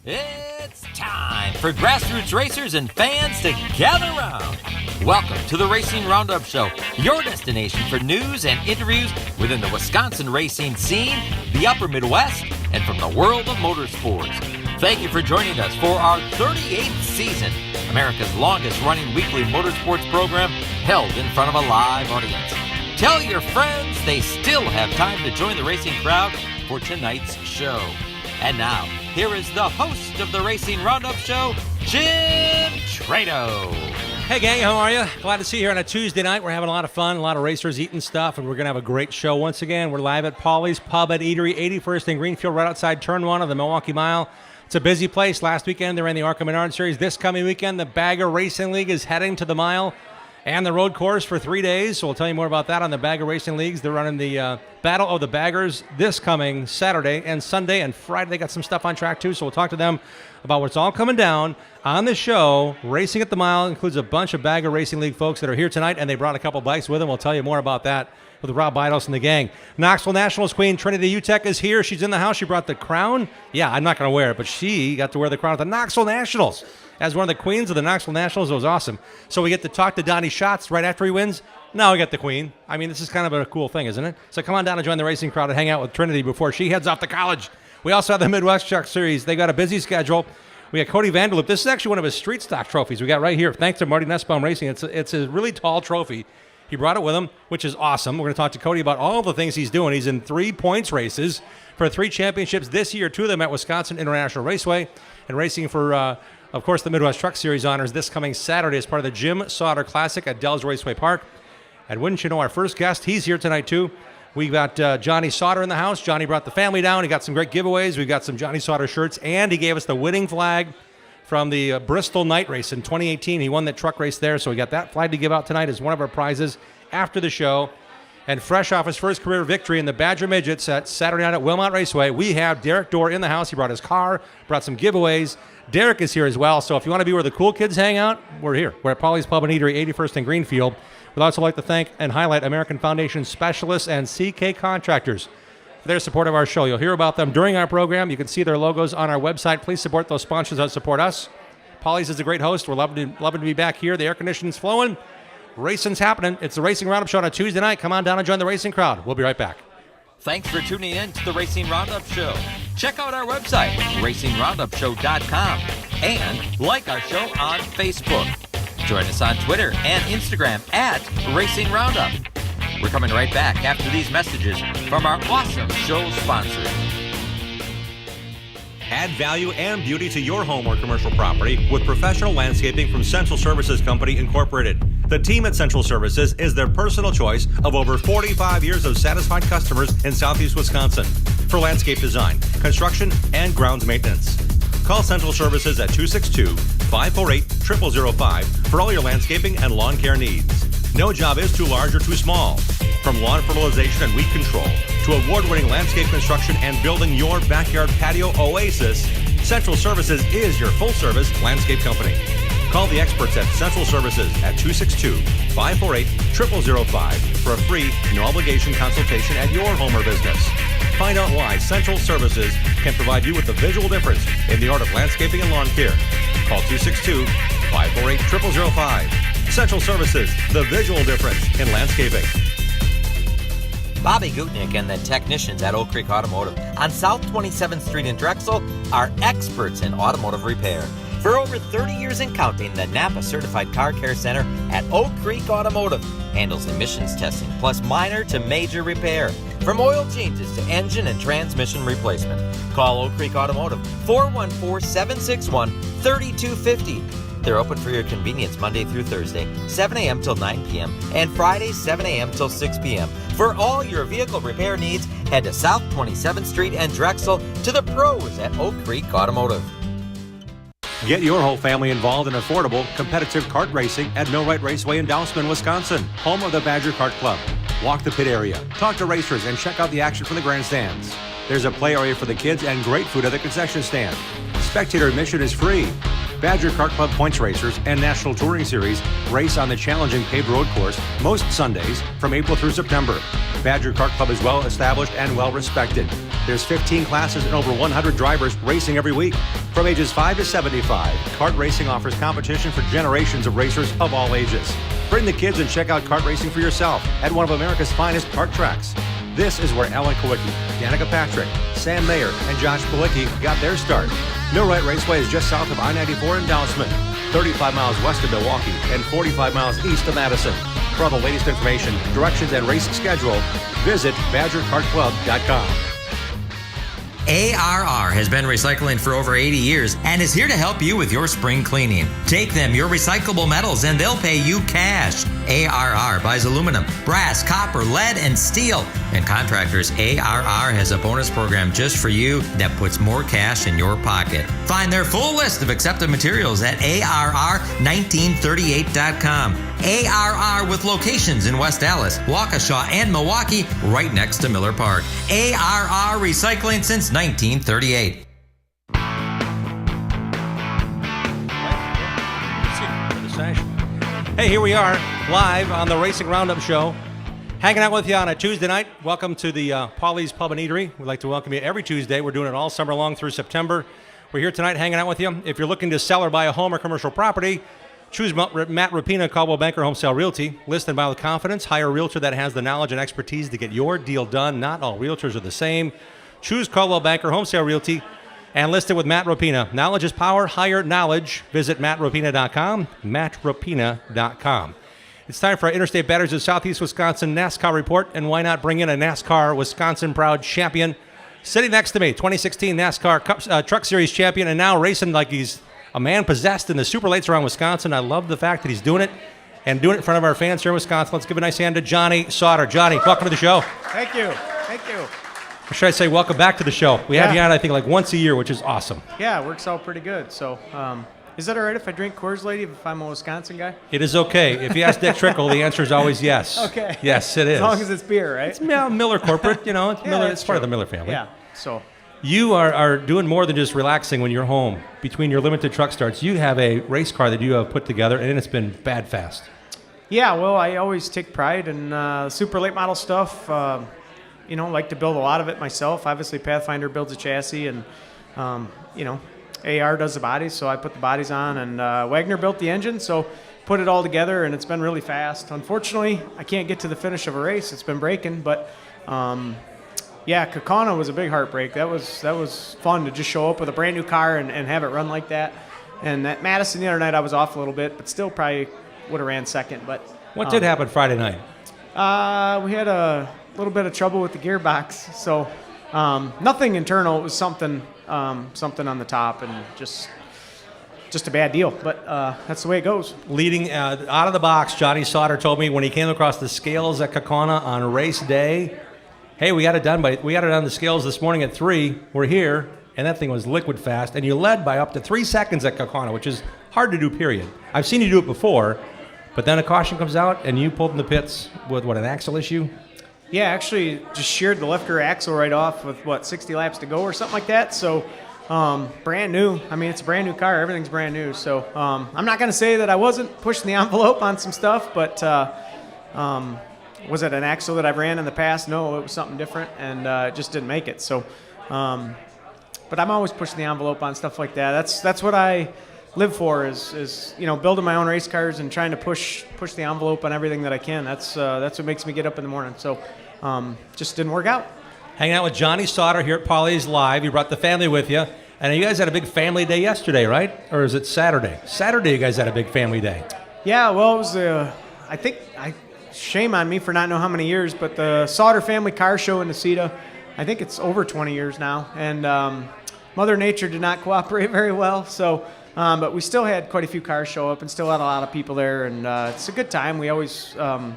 It's time for grassroots racers and fans to gather around. Welcome to the Racing Roundup Show, your destination for news and interviews within the Wisconsin racing scene, the upper Midwest, and from the world of motorsports. Thank you for joining us for our 38th season, America's longest running weekly motorsports program held in front of a live audience. Tell your friends they still have time to join the racing crowd for tonight's show. And now, here is the host of the Racing Roundup Show, Jim Trado. Hey gang, how are you? Glad to see you here on a Tuesday night. We're having a lot of fun, a lot of racers eating stuff, and we're going to have a great show once again. We're live at Paulie's Pub and Eatery, 81st and Greenfield, right outside Turn 1 of the Milwaukee Mile. It's a busy place. Last weekend, they ran the ARCA Menard Series. This coming weekend, the Bagger Racing League is heading to the mile and the road course for 3 days, so we'll tell you more about that on the Bagger Racing Leagues. They're running the Battle of the Baggers this coming Saturday and Sunday and Friday. They got some stuff on track too, so we'll talk to them about what's all coming down on the show. Racing at the Mile includes a bunch of Bagger Racing League folks that are here tonight, and they brought a couple bikes with them. We'll tell you more about that with Rob Bidos and the gang. Knoxville Nationals Queen Trinity Utek is here. She's in the house. She brought the crown. Yeah, I'm not going to wear it, but she got to wear the crown at the Knoxville Nationals as one of the queens of the Knoxville Nationals. It was awesome. So we get to talk to Donnie Schatz right after he wins. Now we get the queen. I mean, this is kind of a cool thing, isn't it? So come on down and join the racing crowd and hang out with Trinity before she heads off to college. We also have the Midwest Truck Series. They got a busy schedule. We got Cody Vanderloop. This is actually one of his street stock trophies we got right here. Thanks to Marty Nussbaum Racing. It's a really tall trophy. He brought it with him, which is awesome. We're going to talk to Cody about all the things he's doing. He's in 3 points races for 3 championships this year, 2 of them at Wisconsin International Raceway, and racing for, of course, the Midwest Truck Series honors this coming Saturday as part of the Jim Sauter Classic at Dells Raceway Park. And wouldn't you know, our first guest, he's here tonight too. We got Johnny Sauter in the house. Johnny brought the family down. He got some great giveaways. We've got some Johnny Sauter shirts, and he gave us the winning flag from the Bristol Night Race in 2018. He won that truck race there, so we got that flag to give out tonight as one of our prizes after the show. And fresh off his first career victory in the Badger Midgets at Saturday night at Wilmot Raceway, we have Derek Dorr in the house. He brought his car, brought some giveaways. Derek is here as well, so if you want to be where the cool kids hang out, we're here. We're at Paulie's Pub and Eatery, 81st and Greenfield. We'd also like to thank and highlight American Foundation Specialists and CK Contractors for their support of our show. You'll hear about them during our program. You can see their logos on our website. Please support those sponsors that support us. Paulie's is a great host. We're loving to be back here. The air conditioning's flowing. Racing's happening. It's the Racing Roundup Show on a Tuesday night. Come on down and join the racing crowd. We'll be right back. Thanks for tuning in to the Racing Roundup Show. Check out our website, racingroundupshow.com, and like our show on Facebook. Join us on Twitter and Instagram at Racing Roundup. We're coming right back after these messages from our awesome show sponsors. Add value and beauty to your home or commercial property with professional landscaping from Central Services Company, Incorporated. The team at Central Services is their personal choice of over 45 years of satisfied customers in Southeast Wisconsin for landscape design, construction, and grounds maintenance. Call Central Services at 262-548-0005 for all your landscaping and lawn care needs. No job is too large or too small. From lawn fertilization and weed control to award-winning landscape construction and building your backyard patio oasis, Central Services is your full-service landscape company. Call the experts at Central Services at 262-548-0005 for a free, no-obligation consultation at your home or business. Find out why Central Services can provide you with the visual difference in the art of landscaping and lawn care. Call 262-548-0005. Central Services, the visual difference in landscaping. Bobby Gutnick and the technicians at Oak Creek Automotive on South 27th Street in Drexel are experts in automotive repair. For over 30 years and counting, the Napa Certified Car Care Center at Oak Creek Automotive handles emissions testing plus minor to major repair, from oil changes to engine and transmission replacement. Call Oak Creek Automotive, 414-761-3250. They're open for your convenience Monday through Thursday, 7 a.m. till 9 p.m., and Friday, 7 a.m. till 6 p.m. For all your vehicle repair needs, head to South 27th Street and Drexel to the pros at Oak Creek Automotive. Get your whole family involved in affordable, competitive kart racing at Millwright Raceway in Dousman, Wisconsin, home of the Badger Kart Club. Walk the pit area, talk to racers, and check out the action from the grandstands. There's a play area for the kids and great food at the concession stand. Spectator admission is free. Badger Kart Club Points Racers and National Touring Series race on the challenging paved road course most Sundays from April through September. Badger Kart Club is well established and well respected. There's 15 classes and over 100 drivers racing every week. From ages 5 to 75, kart racing offers competition for generations of racers of all ages. Bring the kids and check out kart racing for yourself at one of America's finest kart tracks. This is where Alan Kowicki, Danica Patrick, Sam Mayer, and Josh Palicki got their start. Millwright Raceway is just south of I-94 in Dousman, 35 miles west of Milwaukee, and 45 miles east of Madison. For all the latest information, directions, and race schedule, visit BadgerKartClub.com. ARR has been recycling for over 80 years and is here to help you with your spring cleaning. Take them your recyclable metals and they'll pay you cash. ARR buys aluminum, brass, copper, lead, and steel. And contractors, ARR has a bonus program just for you that puts more cash in your pocket. Find their full list of accepted materials at ARR1938.com. ARR with locations in West Dallas, Waukesha, and Milwaukee, right next to Miller Park. ARR Recycling since 1938. Hey, here we are, live on the Racing Roundup Show. Hanging out with you on a Tuesday night. Welcome to the Paulie's Pub and Eatery. We'd like to welcome you every Tuesday. We're doing it all summer long through September. We're here tonight hanging out with you. If you're looking to sell or buy a home or commercial property, choose Matt Rapina, Caldwell Banker Home Sale Realty. List and buy with confidence. Hire a realtor that has the knowledge and expertise to get your deal done. Not all realtors are the same. Choose Caldwell Banker Home Sale Realty and list it with Matt Rapina. Knowledge is power. Hire knowledge. Visit mattrapina.com. mattrapina.com. It's time for our Interstate Batters of Southeast Wisconsin NASCAR report, and why not bring in a NASCAR Wisconsin proud champion sitting next to me, 2016 NASCAR Cup, Truck Series champion, and now racing like he's a man possessed in the super lates around Wisconsin. I love the fact that he's doing it and doing it in front of our fans here in Wisconsin. Let's give a nice hand to Johnny Sauter. Johnny, welcome to the show. Thank you. Thank you. Or should I say welcome back to the show? We have you on, I think, like once a year, which is awesome. Yeah, it works out pretty good. So, is that all right if I drink Coors Light if I'm a Wisconsin guy? It is okay. If you ask Dick Trickle, the answer is always yes. Okay. Yes, it is. As long as it's beer, right? It's Miller Corporate, you know. It's, Yeah, Miller, that's it's part of true. the Miller family. Yeah. So, You are doing more than just relaxing when you're home. Between your limited truck starts, you have a race car that you have put together, and it's been bad fast. yeah, well, I always take pride in super late model stuff. Like to build a lot of it myself. Obviously, Pathfinder builds a chassis, and, AR does the bodies, so I put the bodies on, and Wagner built the engine, so put it all together, and it's been really fast. Unfortunately, I can't get to the finish of a race. It's been breaking, but Kaukauna was a big heartbreak. That was fun to just show up with a brand new car and have it run like that. And at Madison the other night, I was off a little bit, but still probably would have ran second. But What did happen Friday night? we had a little bit of trouble with the gearbox, so nothing internal. It was something on the top, and just a bad deal. But that's the way it goes. Leading out of the box, Johnny Sauter told me when he came across the scales at Kaukauna on race day, hey, we got it on the scales this morning at 3. We're here, and that thing was liquid fast, and you led by up to 3 seconds at Kaukauna, which is hard to do, period. I've seen you do it before, but then a caution comes out, and you pulled in the pits with, an axle issue? Yeah, actually just sheared the left rear axle right off with, 60 laps to go or something like that. So brand new. I mean, it's a brand new car. Everything's brand new. So I'm not going to say that I wasn't pushing the envelope on some stuff, but was it an axle that I've ran in the past? No, it was something different, and it just didn't make it. So, but I'm always pushing the envelope on stuff like that. That's what I live for is building my own race cars and trying to push the envelope on everything that I can. That's what makes me get up in the morning. So just didn't work out. Hanging out with Johnny Sauter here at Paulie's Live. You brought the family with you. And you guys had a big family day yesterday, right? Or is it Saturday? Saturday you guys had a big family day. Yeah, well, it was shame on me for not knowing how many years, but the Sauter Family Car Show in Necedah, I think it's over 20 years now. And Mother Nature did not cooperate very well. So, but we still had quite a few cars show up and still had a lot of people there. And it's a good time. We always, a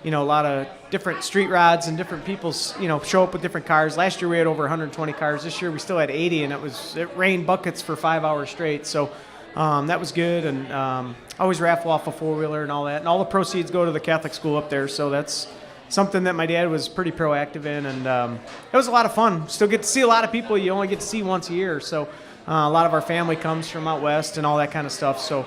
lot of different street rods and different people, show up with different cars. Last year we had over 120 cars. This year we still had 80, and it rained buckets for 5 hours straight. So that was good. And always raffle off a four-wheeler and all that. And all the proceeds go to the Catholic school up there. So that's something that my dad was pretty proactive in. And it was a lot of fun. Still get to see a lot of people you only get to see once a year. So A lot of our family comes from out west and all that kind of stuff. So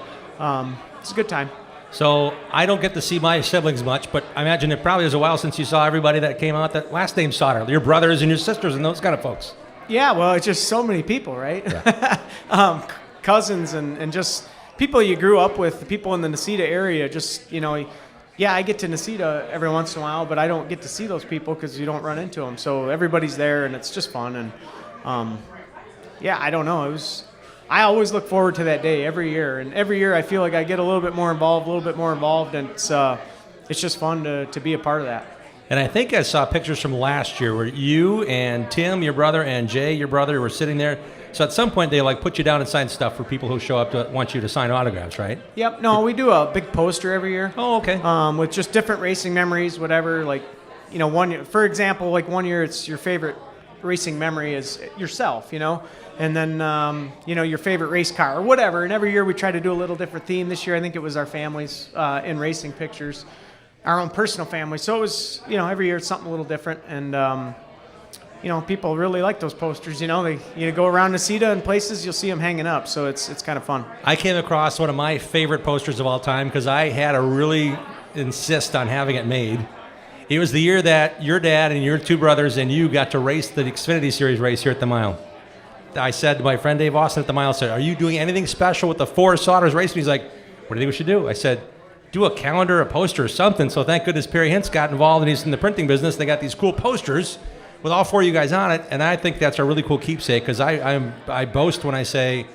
it's a good time. So I don't get to see my siblings much, but I imagine it probably was a while since you saw everybody that came out that last name Sauter, your brothers and your sisters and those kind of folks. Yeah, well, it's just so many people, right? Yeah. Cousins and just people you grew up with, the people in the Necedah area, just, yeah, I get to Necedah every once in a while, but I don't get to see those people because you don't run into them. So everybody's there, and it's just fun. And, yeah, I don't know. I always look forward to that day every year. And every year I feel like I get a little bit more involved, and it's just fun to be a part of that. And I think I saw pictures from last year where you and Tim, your brother, and Jay, your brother, were sitting there. So at some point they put you down and sign stuff for people who show up to want you to sign autographs, right? Yep. No, we do a big poster every year. Oh, okay. With just different racing memories, whatever. One year, for example, one year it's your favorite racing memory is yourself, and then your favorite race car or whatever. And every year we try to do a little different theme. This year I think it was our families in racing pictures. Our own personal family. So it was, every year it's something a little different. And, people really like those posters. You go around Necedah and places, you'll see them hanging up. So it's kind of fun. I came across one of my favorite posters of all time because I had to really insist on having it made. It was the year that your dad and your two brothers and you got to race the Xfinity Series race here at the mile. I said to my friend Dave Austin at the mile, are you doing anything special with the four Sauters race? And he's like, what do you think we should do? I said, do a calendar, a poster, or something. So thank goodness Perry Hintz got involved, and he's in the printing business. They got these cool posters with all four of you guys on it, and I think that's a really cool keepsake because I boast when I say,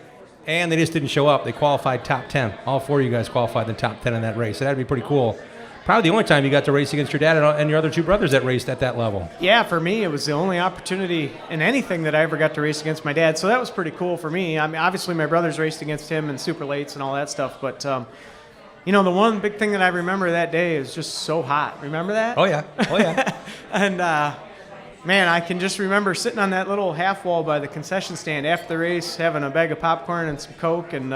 and they just didn't show up. They qualified top 10. All four of you guys qualified in the top 10 in that race. So that'd be pretty cool. Probably the only time you got to race against your dad and your other two brothers that raced at that level. Yeah, for me, it was the only opportunity in anything that I ever got to race against my dad. So that was pretty cool for me. I mean, obviously my brothers raced against him in super lates and all that stuff, but the one big thing that I remember that day is just so hot. Remember that? Oh, yeah. And, man, I can just remember sitting on that little half wall by the concession stand after the race, having a bag of popcorn and some Coke, and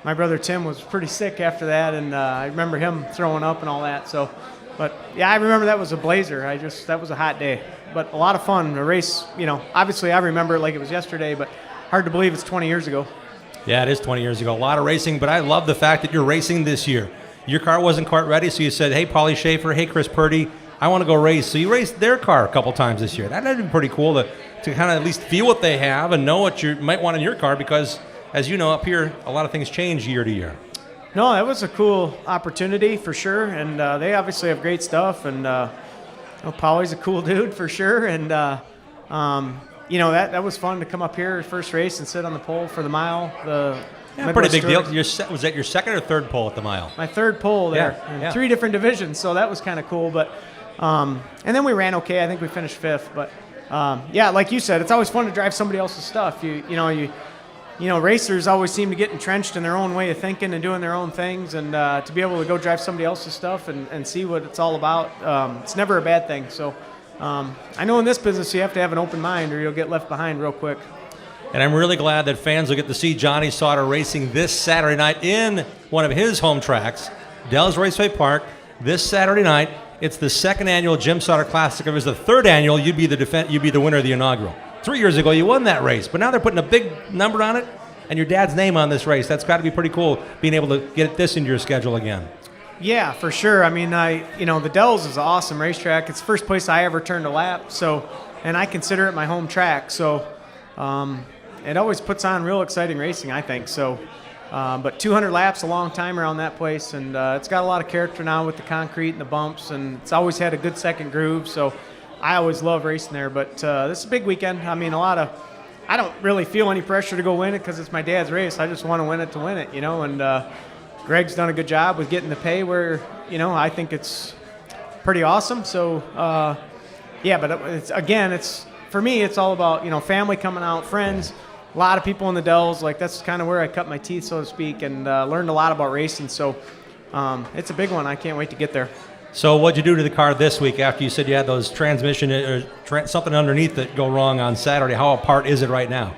my brother Tim was pretty sick after that, and I remember him throwing up and all that. So, but, yeah, I remember that was a blazer. That was a hot day, but a lot of fun. A race, obviously I remember it like it was yesterday, but hard to believe it's 20 years ago. Yeah, it is 20 years ago. A lot of racing, but I love the fact that you're racing this year. Your car wasn't quite ready, so you said, hey, Paulie Schaefer, hey, Chris Purdy, I want to go race. So you raced their car a couple times this year. That'd be pretty cool to kind of at least feel what they have and know what you might want in your car because, as you know, up here, a lot of things change year to year. No, that was a cool opportunity for sure, and they obviously have great stuff, and Paulie's a cool dude for sure, and that was fun to come up here first race and sit on the pole for the mile. Pretty big deal. Was that your second or third pole at the mile? My third pole there. In 3 different divisions, so that was kind of cool. But and then we ran okay. I think we finished 5th. But like you said, it's always fun to drive somebody else's stuff. Racers always seem to get entrenched in their own way of thinking and doing their own things, and to be able to go drive somebody else's stuff and see what it's all about, it's never a bad thing. So. I know in this business you have to have an open mind or you'll get left behind real quick. And I'm really glad that fans will get to see Johnny Sauter racing this Saturday night in one of his home tracks, Dells Raceway Park, this Saturday night. It's the 2nd annual Jim Sauter Classic. If it was the 3rd annual, you'd be the winner of the inaugural. 3 years ago, you won that race, but now they're putting a big number on it and your dad's name on this race. That's got to be pretty cool, being able to get this into your schedule again. Yeah, for sure. I mean, the Dells is an awesome racetrack. It's the first place I ever turned a lap, and I consider it my home track. So it always puts on real exciting racing, I think. So, but 200 laps, a long time around that place, and it's got a lot of character now with the concrete and the bumps, and it's always had a good second groove. So I always love racing there. But this is a big weekend. I mean, I don't really feel any pressure to go win it because it's my dad's race. I just want to win it, and Greg's done a good job with getting the pay where, I think it's pretty awesome. So, but for me, it's all about, family coming out, friends, a lot of people in the Dells. That's kind of where I cut my teeth, so to speak, and learned a lot about racing. So it's a big one. I can't wait to get there. So what'd you do to the car this week after you said you had those transmission or something underneath that go wrong on Saturday? How apart is it right now?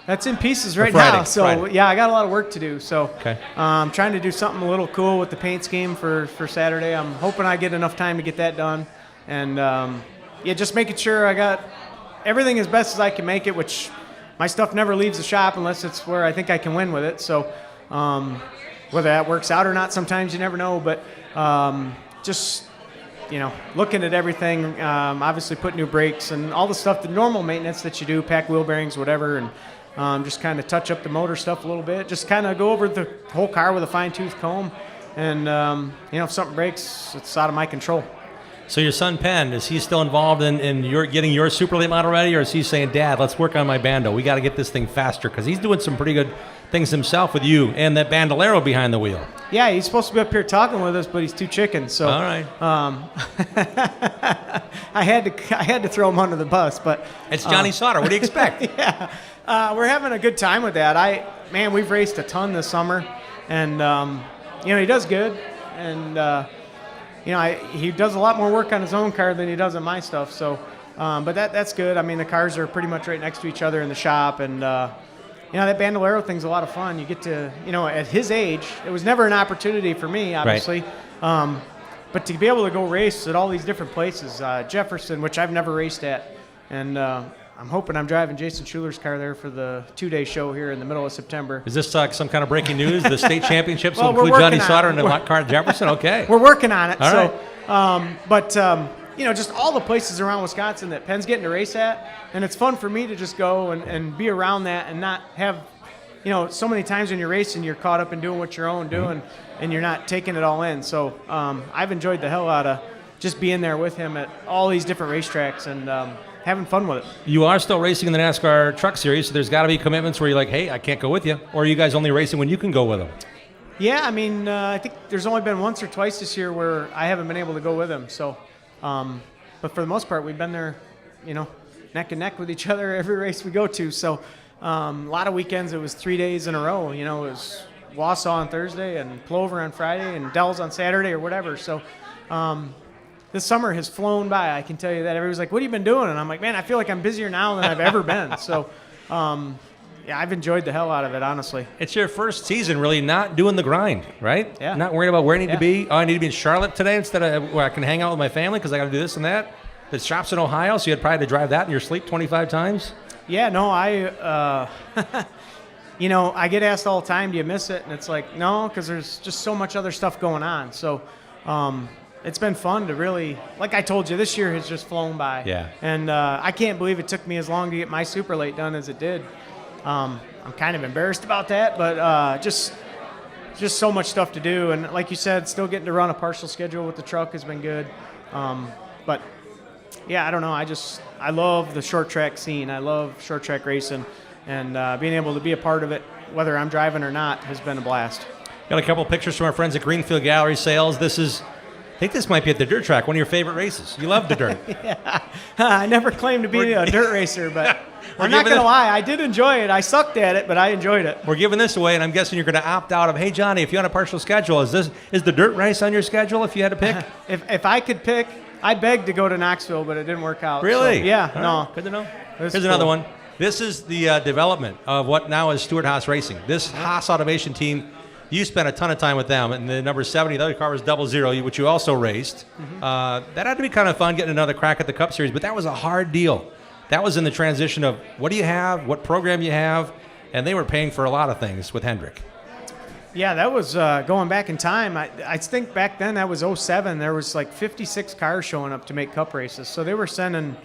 That's in pieces right now. So, Friday. Yeah, I got a lot of work to do. So, okay. I'm trying to do something a little cool with the paint scheme for Saturday. I'm hoping I get enough time to get that done. And, just making sure I got everything as best as I can make it, which my stuff never leaves the shop unless it's where I think I can win with it. So whether that works out or not, sometimes you never know. But just looking at everything, obviously put new brakes and all the stuff, the normal maintenance that you do, pack wheel bearings, whatever, and just kind of touch up the motor stuff a little bit. Just kind of go over the whole car with a fine-tooth comb. And, if something breaks, it's out of my control. So your son, Penn, is he still involved in your getting your super late model ready, or is he saying, Dad, let's work on my Bando. We got to get this thing faster, because he's doing some pretty good things himself with you and that Bandolero behind the wheel. Yeah, he's supposed to be up here talking with us, but he's too chicken. So all right. I had to throw him under the bus, but it's Johnny Sauter. What do you expect? Yeah, we're having a good time with that. We've raced a ton this summer, and he does good, and he does a lot more work on his own car than he does on my stuff. So, but that's good. I mean, the cars are pretty much right next to each other in the shop, and that Bandolero thing's a lot of fun. You get to, at his age, it was never an opportunity for me, obviously. Right. But to be able to go race at all these different places, Jefferson, which I've never raced at, and I'm hoping I'm driving Jason Schuler's car there for the 2-day show here in the middle of September. Is this some kind of breaking news? The state championships will include Johnny Sauter and the car at Jefferson? Okay. We're working on it. All right. Just all the places around Wisconsin that Penn's getting to race at, and it's fun for me to just go and be around that and not have, so many times when you're racing, you're caught up in doing what you're doing, and you're not taking it all in. So I've enjoyed the hell out of just being there with him at all these different racetracks and having fun with it. You are still racing in the NASCAR Truck Series, so there's got to be commitments where you're like, hey, I can't go with you. Or are you guys only racing when you can go with them? Yeah, I think there's only been once or twice this year where I haven't been able to go with him. So, but for the most part, we've been there, neck and neck with each other every race we go to. So a lot of weekends, it was 3 days in a row. It was Wausau on Thursday and Plover on Friday and Dells on Saturday or whatever. So this summer has flown by, I can tell you that. Everybody's like, what have you been doing? And I'm like, man, I feel like I'm busier now than I've ever been. So, I've enjoyed the hell out of it, honestly. It's your first season really not doing the grind, right? Yeah. Not worrying about where I need to be. Oh, I need to be in Charlotte today instead of where I can hang out with my family because I got to do this and that. The shop's in Ohio, so you had probably to drive that in your sleep 25 times? Yeah, no, I get asked all the time, do you miss it? And it's like, no, because there's just so much other stuff going on. So, it's been fun to really, like I told you, this year has just flown by. Yeah. And I can't believe it took me as long to get my super late done as it did. I'm kind of embarrassed about that, but just so much stuff to do. And like you said, still getting to run a partial schedule with the truck has been good. But yeah, I don't know. I love the short track scene. I love short track racing, and being able to be a part of it, whether I'm driving or not, has been a blast. Got a couple pictures from our friends at Greenfield Gallery Sales. I think this might be at the dirt track, one of your favorite races. You love the dirt. Yeah. I never claimed to be a dirt racer, but I'm not going to lie. I did enjoy it. I sucked at it, but I enjoyed it. We're giving this away, and I'm guessing you're going to opt out of, hey, Johnny, if you had a partial schedule, is the dirt race on your schedule if you had to pick? If I could pick, I begged to go to Knoxville, but it didn't work out. Really? So, yeah, All no. Right. Good to know. Here's another one. This is the development of what now is Stewart Haas Racing. This Haas Automation team, you spent a ton of time with them, and the number 70, the other car was 00, which you also raced. Mm-hmm. That had to be kind of fun getting another crack at the Cup Series, but that was a hard deal. That was in the transition of what do you have, what program you have, and they were paying for a lot of things with Hendrick. Yeah, that was going back in time. I think back then that was 07. There was like 56 cars showing up to make Cup races. So they were sending,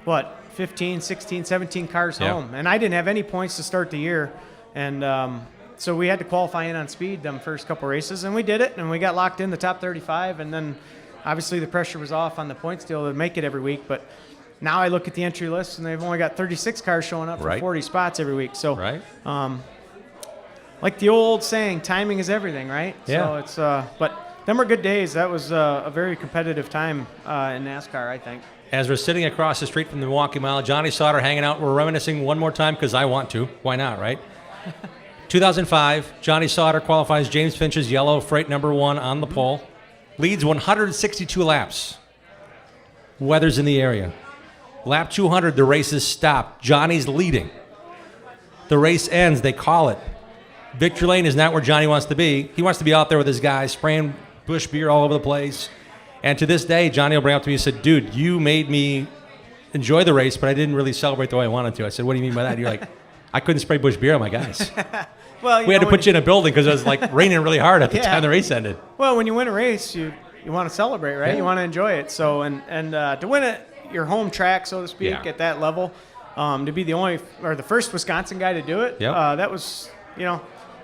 15, 16, 17 cars home. And I didn't have any points to start the year. And so we had to qualify in on speed them first couple races. And we did it, and we got locked in the top 35. And then obviously the pressure was off on the points deal to make it every week. But now I look at the entry list, and they've only got 36 cars showing up for 40 spots every week. So, like the old saying, timing is everything, right? Yeah. So it's, but them were good days. That was a very competitive time in NASCAR, I think. As we're sitting across the street from the Milwaukee Mile, Johnny Sauter hanging out. We're reminiscing one more time because I want to. Why not, right? 2005, Johnny Sauter qualifies James Finch's yellow freight number 1 on the pole. Leads 162 laps. Weather's in the area. Lap 200, the race is stopped. Johnny's leading. The race ends. They call it. Victory Lane is not where Johnny wants to be. He wants to be out there with his guys, spraying Busch beer all over the place. And to this day, Johnny will bring up to me and said, dude, you made me enjoy the race, but I didn't really celebrate the way I wanted to. I said, what do you mean by that? You're like, I couldn't spray Busch beer on my guys. Well, We had to put you in a building because it was like raining really hard at the time the race ended. Well, when you win a race, you want to celebrate, right? Yeah. You want to enjoy it. So, and to win it, your home track, so to speak, at that level, to be the only or the first Wisconsin guy to do it, that was,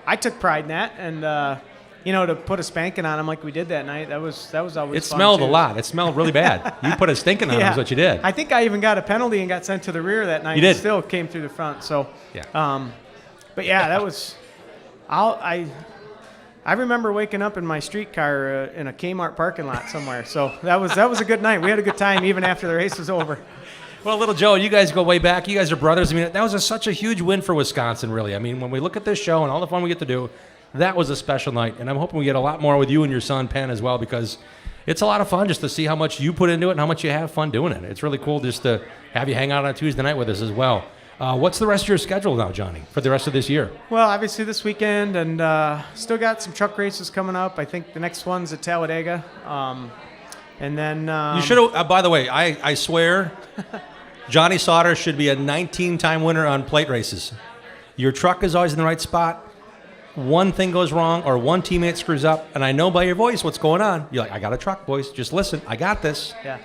I took pride in that, and to put a spanking on him like we did that night, that was always fun. It smelled too. a lot. It smelled really bad. You put a stinking on him is what you did. I think I even got a penalty and got sent to the rear that night. You did. And still came through the front. So, but yeah, that was. I remember waking up in my streetcar in a Kmart parking lot somewhere. So that was a good night. We had a good time even after the race was over. Well, little Joe, you guys go way back. You guys are brothers. I mean, that was such a huge win for Wisconsin, really. I mean, when we look at this show and all the fun we get to do, that was a special night. And I'm hoping we get a lot more with you and your son, Penn, as well, because it's a lot of fun just to see how much you put into it and how much you have fun doing it. It's really cool just to have you hang out on a Tuesday night with us as well. What's the rest of your schedule now, Johnny, for the rest of this year? Well, obviously this weekend, and still got some truck races coming up. I think the next one's at Talladega. And then... you should have, by the way, I swear, Johnny Sauter should be a 19-time winner on plate races. Your truck is always in the right spot. One thing goes wrong or one teammate screws up, and I know by your voice what's going on. You're like, I got a truck, boys. Just listen. I got this. Yeah.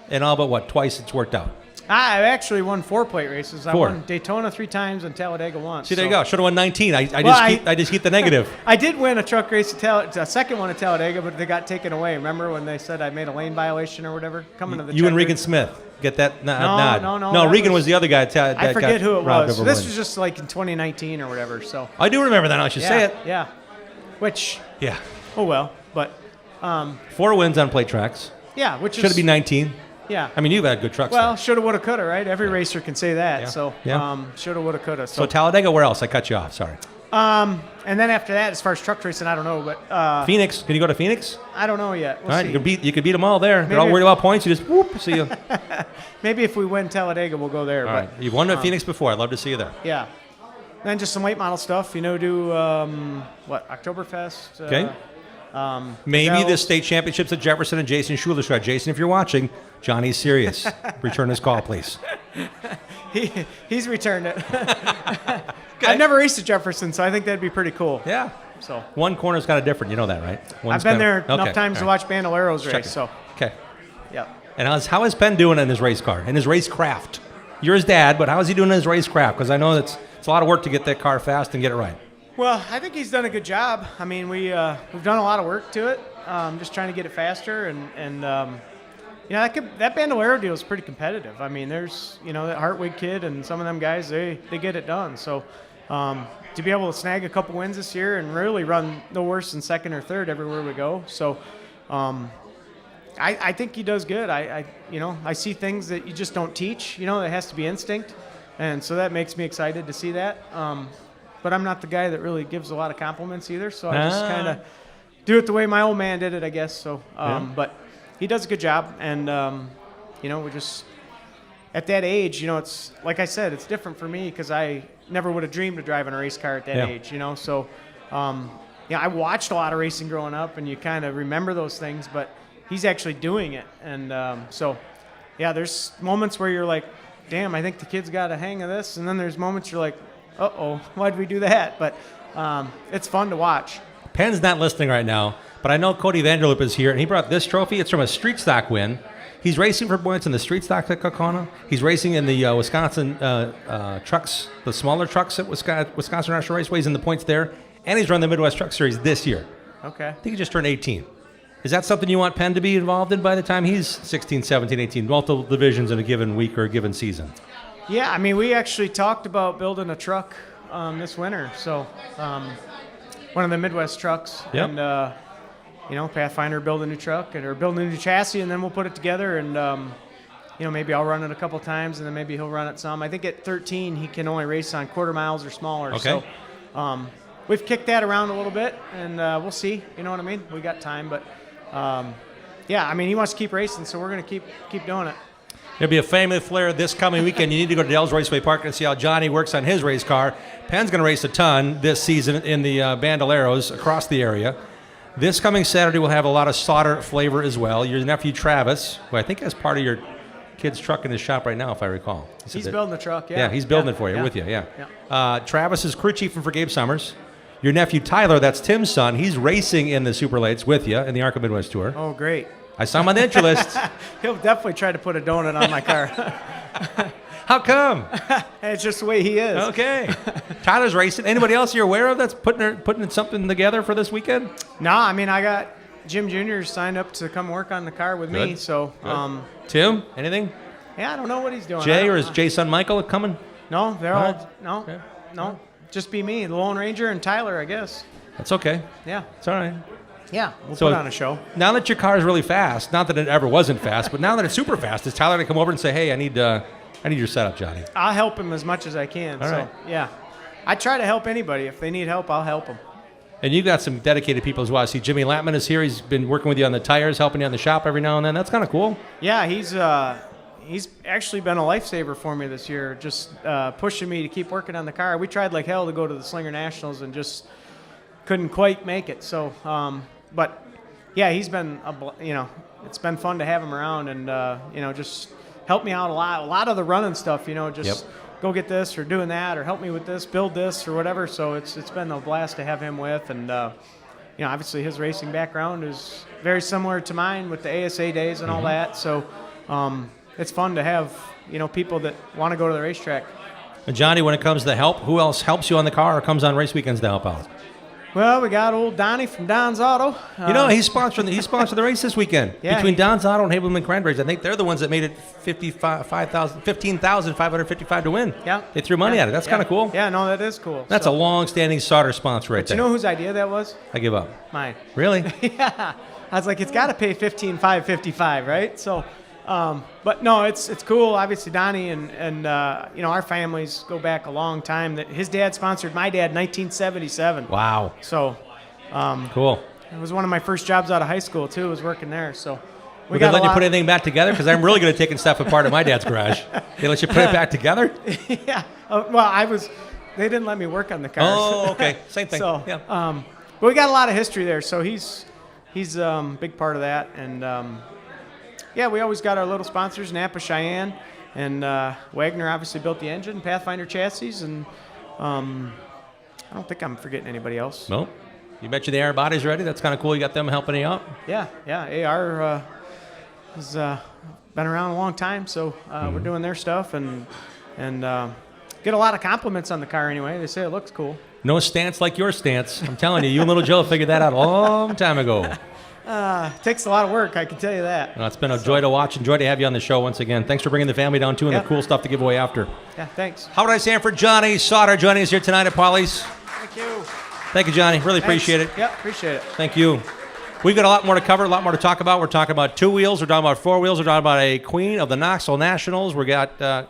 And all but, twice it's worked out. I actually won 4 plate races. I 4. won Daytona 3 times and Talladega once. See, there you go. Should have won 19. I just keep the negative. I did win a truck race at a second one at Talladega, but they got taken away. Remember when they said I made a lane violation or whatever? Coming to the You and truck Regan race. Smith get that nod. No. No, Regan was the other guy. I forget who it was. So this was just like in 2019 or whatever. So I do remember that. Now I should say it. Yeah. Which. Yeah. Oh well, but. 4 wins on plate tracks. Yeah, which should it be 19? Yeah. I mean, you've had good trucks. Well, shoulda, woulda, coulda, right? Every racer can say that. Yeah. So, Yeah. shoulda, woulda, coulda. So Talladega, where else? I cut you off. Sorry. And then after that, as far as truck racing, I don't know, but Phoenix. Can you go to Phoenix? I don't know yet. We'll All right, see. you could beat them all there. They're all Maybe worried about points. You just whoop. See you. Maybe if we win Talladega, we'll go there. All but right. You've won at Phoenix before. I'd love to see you there. yeah. Then just some late model stuff. Do Oktoberfest. Okay. Maybe Gazelles. the state championships at Jefferson and Jason Schuler's. Jason, if you're watching, Johnny's serious. Return his call, please. He's returned it. I've never raced at Jefferson, so I think that'd be pretty cool. Yeah. So One corner's kind of different. You know that, right? I've been there enough times to watch Bandoleros Check race. it. So Okay. yeah. And how is Penn doing in his race car, in his racecraft? You're his dad, but how is he doing in his racecraft? Because I know it's a lot of work to get that car fast and get it right. Well, I think he's done a good job. I mean, we've done a lot of work to it, just trying to get it faster, and that Bandolero deal is pretty competitive. I mean, there's that Hartwig kid and some of them guys, they get it done. So to be able to snag a couple wins this year and really run no worse than second or third everywhere we go. So I think he does good. I see things that you just don't teach. That has to be instinct, and so that makes me excited to see that. But I'm not the guy that really gives a lot of compliments either, so I just kind of do it the way my old man did it, I guess. So, but he does a good job, and we're just at that age. It's like I said, it's different for me because I never would have dreamed of driving a race car at that age. So, I watched a lot of racing growing up, and you kind of remember those things, but he's actually doing it, and there's moments where you're like, damn, I think the kid's got a hang of this, and then there's moments you're like, uh-oh, why'd we do that? But it's fun to watch. Penn's not listening right now, but I know Cody Vanderloop is here, and he brought this trophy. It's from a street stock win. He's racing for points in the street stock at Kaukauna. He's racing in the Wisconsin trucks, the smaller trucks at Wisconsin National Raceways, and the points there. And he's run the Midwest Truck Series this year. Okay. I think he just turned 18. Is that something you want Penn to be involved in by the time he's 16, 17, 18, multiple divisions in a given week or a given season? Yeah, I mean, we actually talked about building a truck this winter. So one of the Midwest trucks. Yep. And, Pathfinder build a new truck or build a new chassis, and then we'll put it together. And, maybe I'll run it a couple times, and then maybe he'll run it some. I think at 13, he can only race on quarter miles or smaller. Okay. So we've kicked that around a little bit, and we'll see. You know what I mean? We got time. But, he wants to keep racing, so we're going to keep doing it. There'll be a family flare this coming weekend. You need to go to Dell's Raceway Park and see how Johnny works on his race car. Penn's going to race a ton this season in the Bandoleros across the area. This coming Saturday, we'll have a lot of Sauter flavor as well. Your nephew Travis, who I think is part of your kid's truck in his shop right now, if I recall. He's building the truck, yeah. Yeah, he's building it for you, with you, yeah. Travis is crew chiefing for Gabe Summers. Your nephew Tyler, that's Tim's son, he's racing in the Super Lates with you in the ARCA Midwest Tour. Oh, great. I saw him on the entry list. He'll definitely try to put a donut on my car. How come? It's just the way he is. Okay. Tyler's racing. Anybody else you're aware of that's putting something together for this weekend? No, I mean, I got Jim Jr. signed up to come work on the car with me. So, Tim, anything? Yeah, I don't know what he's doing. Jay, or is Jay's son Michael coming? No, they're all, no. Just be me, the Lone Ranger, and Tyler, I guess. That's okay. Yeah. It's all right. Yeah, we'll put on a show. Now that your car is really fast, not that it ever wasn't fast, but now that it's super fast, is Tyler going to come over and say, hey, I need your setup, Johnny? I'll help him as much as I can. All right. Yeah. I try to help anybody. If they need help, I'll help them. And you've got some dedicated people as well. I see Jimmy Lattman is here. He's been working with you on the tires, helping you on the shop every now and then. That's kind of cool. Yeah, he's actually been a lifesaver for me this year, just pushing me to keep working on the car. We tried like hell to go to the Slinger Nationals and just couldn't quite make it. So, but yeah, he's been, it's been fun to have him around and, just help me out a lot. A lot of the running stuff, just go get this or doing that or help me with this, build this or whatever. So it's been a blast to have him with. And, obviously his racing background is very similar to mine with the ASA days and all that. So it's fun to have, people that want to go to the racetrack. And Johnny, when it comes to help, who else helps you on the car or comes on race weekends to help out? Well, we got old Donnie from Don's Auto. He's sponsoring the race this weekend. Yeah, between Don's Auto and Haberman Cranberries. I think they're the ones that made it $15,555 to win. Yeah. They threw money at it. That's kind of cool. Yeah, no, that is cool. That's a long-standing solder sponsor right but there. You know whose idea that was? I give up. Mine. Really? Yeah. I was like, it's got to pay $15,555, right? So, but no, it's cool. Obviously, Donnie and our families go back a long time. That his dad sponsored my dad in 1977. Wow. So, cool. It was one of my first jobs out of high school too. Was working there. So, Would they let you put anything back together? Because I'm really good at taking stuff apart at my dad's garage. They let you put it back together? Yeah. Well, they didn't let me work on the cars. Oh, okay. Same thing. So, yeah. But we got a lot of history there. So he's a big part of that. And we always got our little sponsors, Napa Cheyenne, and Wagner obviously built the engine, Pathfinder chassis, and I don't think I'm forgetting anybody else. No. You mentioned the AR bodies already. That's kind of cool. You got them helping you out. Yeah. AR has been around a long time, so we're doing their stuff and get a lot of compliments on the car anyway. They say it looks cool. No stance like your stance. I'm telling you, you and little Joe figured that out a long time ago. Takes a lot of work, I can tell you that. Well, it's been a joy to watch and joy to have you on the show once again. Thanks for bringing the family down, too, and the cool stuff to give away after. Yeah, thanks. How would I stand for Johnny Sauter joining us here tonight at Polly's? Thank you. Thank you, Johnny. Really appreciate it. Yeah, appreciate it. Thank you. We've got a lot more to cover, a lot more to talk about. We're talking about two wheels. We're talking about four wheels. We're talking about a queen of the Knoxville Nationals. We got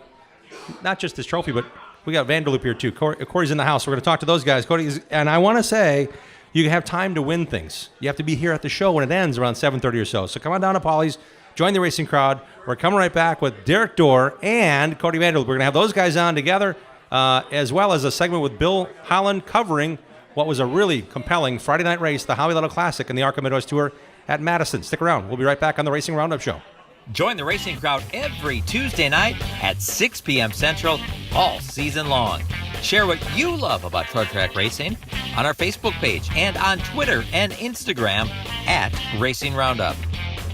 not just this trophy, but we got Vanderloop here, too. Corey's in the house. We're going to talk to those guys. And I want to say, you have time to win things. You have to be here at the show when it ends around 7:30 or so. So come on down to Polly's, join the racing crowd. We're coming right back with Derek Dorr and Cody Vanderloop. We're going to have those guys on together, as well as a segment with Bill Holland covering what was a really compelling Friday night race, the Howie Little Classic and the ARCA Midwest Tour at Madison. Stick around. We'll be right back on the Racing Roundup Show. Join the racing crowd every Tuesday night at 6 p.m. Central all season long. Share what you love about short track racing on our Facebook page and on Twitter and Instagram at Racing Roundup.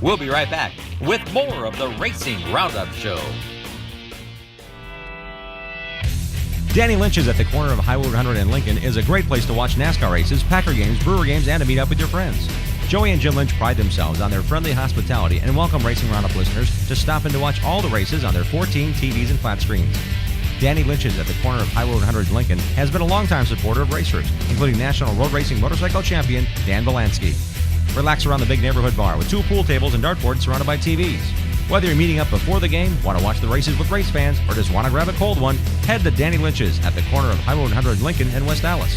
We'll be right back with more of the Racing Roundup Show. Danny Lynch's at the corner of Highway 100 and Lincoln is a great place to watch NASCAR races, Packer games, Brewer games, and to meet up with your friends. Joey and Jim Lynch pride themselves on their friendly hospitality and welcome Racing Roundup listeners to stop in to watch all the races on their 14 TVs and flat screens. Danny Lynch's at the corner of Highway 100 and Lincoln has been a longtime supporter of racers, including National Road Racing Motorcycle Champion Dan Belansky. Relax around the big neighborhood bar with 2 pool tables and dartboards surrounded by TVs. Whether you're meeting up before the game, want to watch the races with race fans, or just want to grab a cold one, head to Danny Lynch's at the corner of Highway 100 and Lincoln and West Dallas.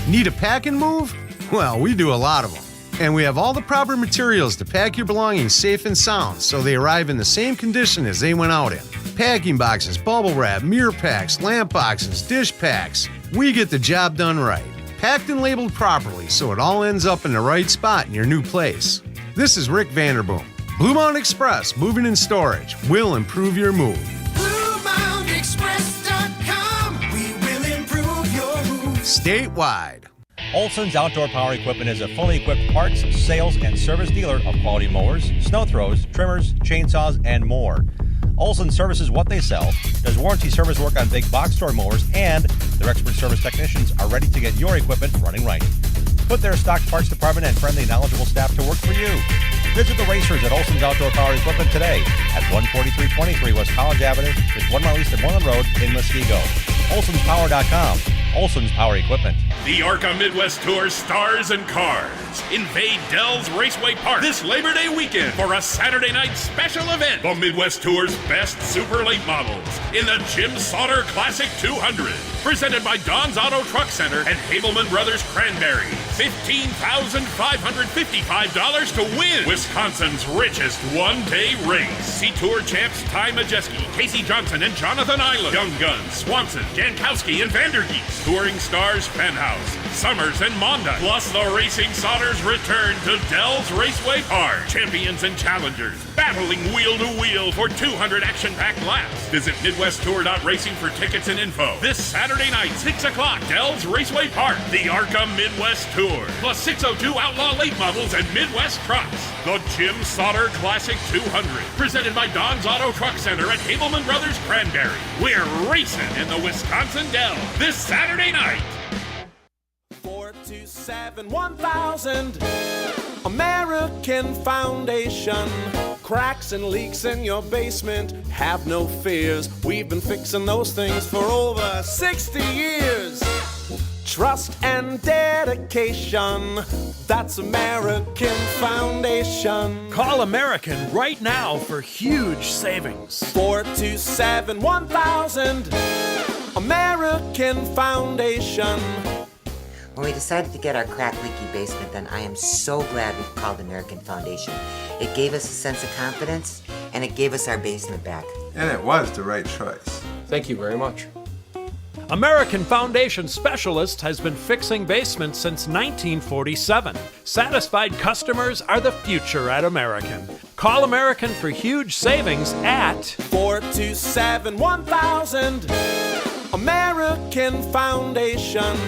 Need a pack and move? Well, we do a lot of them. And we have all the proper materials to pack your belongings safe and sound so they arrive in the same condition as they went out in. Packing boxes, bubble wrap, mirror packs, lamp boxes, dish packs. We get the job done right. Packed and labeled properly so it all ends up in the right spot in your new place. This is Rick Vanderboom. Blue Mountain Express Moving and Storage will improve your move. BlueMountainExpress.com. We will improve your move. Statewide. Olson's Outdoor Power Equipment is a fully equipped parts, sales, and service dealer of quality mowers, snow throws, trimmers, chainsaws, and more. Olson services what they sell, does warranty service work on big box store mowers, and their expert service technicians are ready to get your equipment running right. Put their stock parts department and friendly, knowledgeable staff to work for you. Visit the racers at Olson's Outdoor Power Equipment today at 14323 West College Avenue, just 1 mile east of Moreland Road in Muskego. Olson'sPower.com. Olson's Power Equipment. The ARCA Midwest Tour Stars and Cars invade Dell's Raceway Park this Labor Day weekend for a Saturday night special event. The Midwest Tour's best super late models in the Jim Sauter Classic 200. Presented by Don's Auto Truck Center and Habelman Brothers Cranberry. $15,555 to win Wisconsin's richest one-day race. See Tour champs Ty Majeski, Casey Johnson, and Jonathan Island. Young Guns, Swanson, Jankowski, and Vandergeest. Touring stars Penhouse, Summers, and Monda. Plus the Racing Sodders return to Dell's Raceway Park. Champions and challengers battling wheel to wheel for 200 action-packed laps. Visit MidwestTour.racing for tickets and info. This Saturday night, 6 o'clock, Dell's Raceway Park. The ARCA Midwest Tour. Plus 602 Outlaw late models and Midwest trucks. The Jim Sauter Classic 200. Presented by Don's Auto Truck Center at Habelman Brothers Cranberry. We're racing in the Wisconsin Dell this Saturday night. 427-1000 American Foundation. Cracks and leaks in your basement, have no fears. We've been fixing those things for over 60 years. Trust and dedication, that's American Foundation. Call American right now for huge savings. 427-1000 American Foundation. When we decided to get our crack leaky basement done, I am so glad we called American Foundation. It gave us a sense of confidence, and it gave us our basement back. And it was the right choice. Thank you very much. American Foundation Specialist has been fixing basements since 1947. Satisfied customers are the future at American. Call American for huge savings at 427-1000 American Foundation.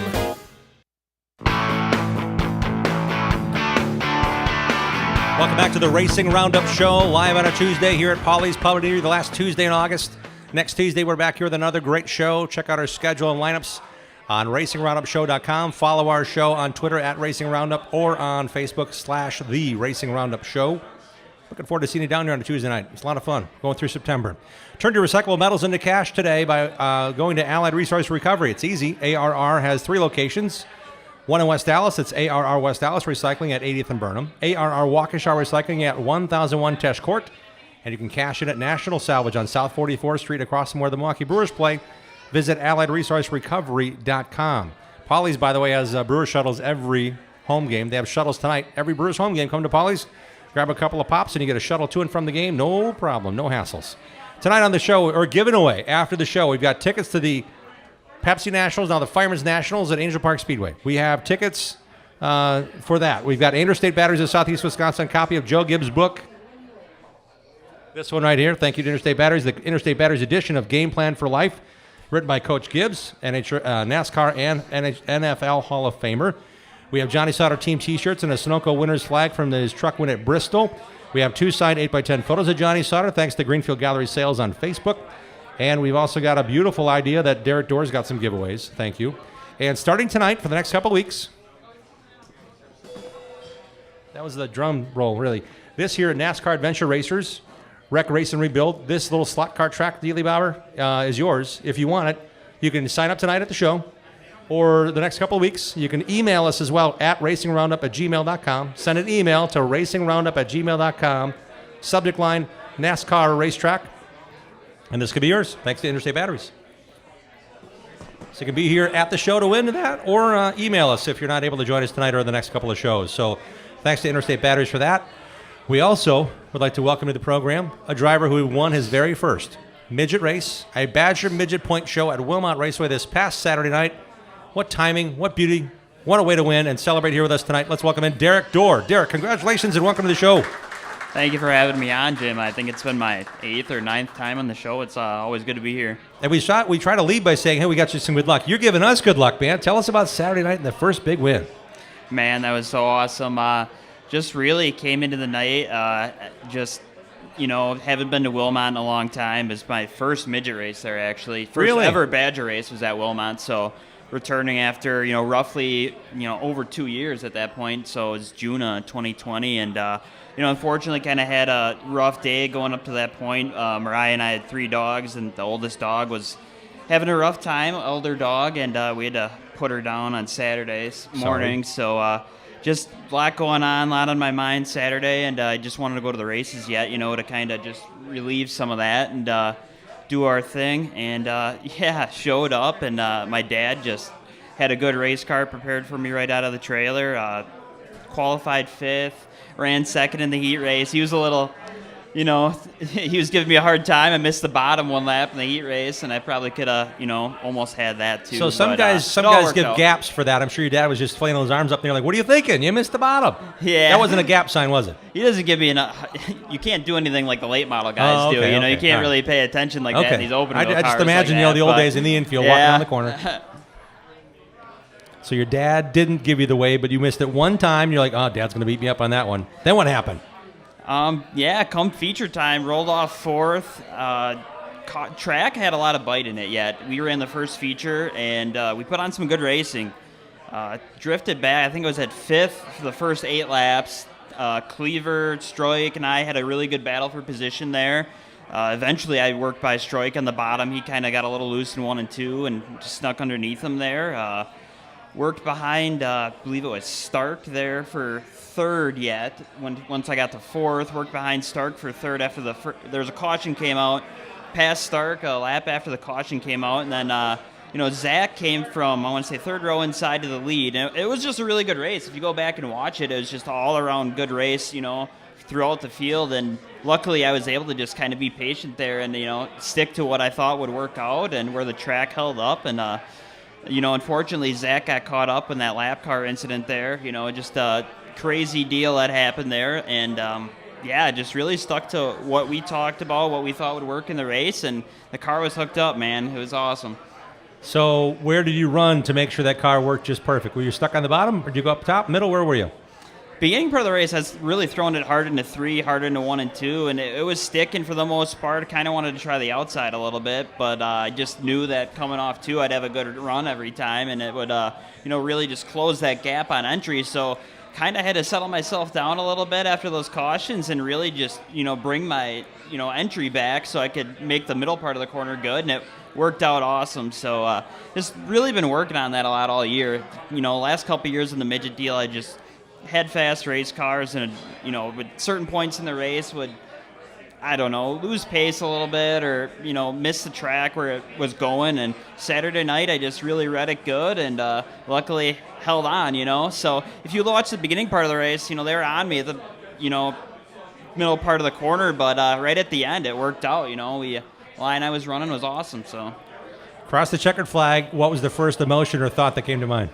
Welcome back to the Racing Roundup Show, live on a Tuesday here at Polly's Pub and Eatery, the last Tuesday in August. Next Tuesday, we're back here with another great show. Check out our schedule and lineups on racingroundupshow.com. Follow our show on Twitter at Racing Roundup or on Facebook / The Racing Roundup Show. Looking forward to seeing you down here on a Tuesday night. It's a lot of fun going through September. Turn your recyclable metals into cash today by going to Allied Resource Recovery. It's easy. ARR has 3 locations. One in West Dallas, it's ARR West Dallas Recycling at 80th and Burnham. ARR Waukesha Recycling at 1001 Tesh Court. And you can cash in at National Salvage on South 44th Street across from where the Milwaukee Brewers play. Visit AlliedResourceRecovery.com. Polly's, by the way, has Brewer shuttles every home game. They have shuttles tonight. Every Brewers home game, come to Polly's, grab a couple of pops, and you get a shuttle to and from the game. No problem, no hassles. Tonight on the show, or given away after the show, we've got tickets to the Pepsi Nationals, now the Fireman's Nationals at Angel Park Speedway. We have tickets for that. We've got Interstate Batteries of Southeast Wisconsin, copy of Joe Gibbs' book. This one right here. Thank you to Interstate Batteries, the Interstate Batteries edition of Game Plan for Life, written by Coach Gibbs, NASCAR and NFL Hall of Famer. We have Johnny Sauter team T-shirts and a Sunoco winner's flag from his truck win at Bristol. We have 2 signed 8x10 photos of Johnny Sauter, thanks to Greenfield Gallery Sales on Facebook. And we've also got a beautiful idea that Derek Door's got some giveaways. Thank you. And starting tonight for the next couple of weeks, that was the drum roll, really. This here at NASCAR Adventure Racers, Wreck, Race, and Rebuild, this little slot car track, Dealey Bauer, is yours. If you want it, you can sign up tonight at the show. Or the next couple of weeks, you can email us as well at racingroundup@gmail.com. Send an email to racingroundup@gmail.com. Subject line, NASCAR Racetrack. And this could be yours, thanks to Interstate Batteries. So you can be here at the show to win that, or email us if you're not able to join us tonight or the next couple of shows. So thanks to Interstate Batteries for that. We also would like to welcome to the program a driver who won his very first midget race, a Badger Midget Point show at Wilmot Raceway this past Saturday night. What timing, what beauty, what a way to win and celebrate here with us tonight. Let's welcome in Derek Door. Derek, congratulations and welcome to the show. Thank you for having me on, Jim. I think it's been my 8th or 9th time on the show. It's always good to be here. And we try to lead by saying, hey, we got you some good luck. You're giving us good luck, man. Tell us about Saturday night and the first big win. Man, that was so awesome. Just really came into the night, haven't been to Wilmot in a long time. It's my first midget race there, actually. First ever Badger race was at Wilmot, so returning after, roughly, over 2 years at that point. So it was June of 2020, and, unfortunately kind of had a rough day going up to that point. Mariah and I had 3 dogs, and the oldest dog was having a rough time, elder dog, and we had to put her down on Saturdays morning. So just a lot going on, a lot on my mind Saturday, and I just wanted to go to the races yet, to kind of just relieve some of that and do our thing. And showed up, and my dad just had a good race car prepared for me right out of the trailer. Qualified 5th, ran 2nd in the heat race. He was a little, he was giving me a hard time. I missed the bottom 1 lap in the heat race, and I probably could have, almost had that too. So some guys give gaps for that. I'm sure your dad was just flailing his arms up there like, what are you thinking? You missed the bottom. Yeah. That wasn't a gap sign, was it? He doesn't give me enough. You can't do anything like the late model guys do. You can't really pay attention like that in these open wheel cars. I just imagine, like the old days in the infield walking around the corner. So your dad didn't give you the way, but you missed it 1 time. You're like, oh, Dad's going to beat me up on that one. Then what happened? Come feature time, rolled off 4th. Track had a lot of bite in it yet. We ran the first feature, and we put on some good racing. Drifted back. I think it was at 5th for the first 8 laps. Cleaver, Stroik, and I had a really good battle for position there. Eventually, I worked by Stroik on the bottom. He kind of got a little loose in 1 and 2 and just snuck underneath him there. Worked behind, I believe it was Stark there for 3rd yet. Once I got to 4th, worked behind Stark for 3rd after there was a caution came out. Passed Stark a lap after the caution came out, and then Zach came from, I want to say, 3rd row inside to the lead. And it was just a really good race. If you go back and watch it, it was just all around good race, throughout the field. And luckily, I was able to just kind of be patient there and stick to what I thought would work out and where the track held up. And unfortunately, Zach got caught up in that lap car incident there. Just a crazy deal that happened there. And, just really stuck to what we talked about, what we thought would work in the race. And the car was hooked up, man. It was awesome. So where did you run to make sure that car worked just perfect? Were you stuck on the bottom, or did you go up top, middle? Where were you? Beginning part of the race has really thrown it hard into 3, hard into 1 and 2, and it was sticking for the most part. Kind of wanted to try the outside a little bit, but I just knew that coming off 2, I'd have a good run every time, and it would, really just close that gap on entry. So kind of had to settle myself down a little bit after those cautions and really just, bring my, entry back so I could make the middle part of the corner good, and it worked out awesome. So just really been working on that a lot all year. Last couple of years in the midget deal, I just had fast race cars and, with certain points in the race would, lose pace a little bit or, miss the track where it was going. And Saturday night, I just really read it good and luckily held on, So if you watch the beginning part of the race, they were on me at the, middle part of the corner, but right at the end, it worked out, The line I was running was awesome, so. Across the checkered flag, what was the first emotion or thought that came to mind?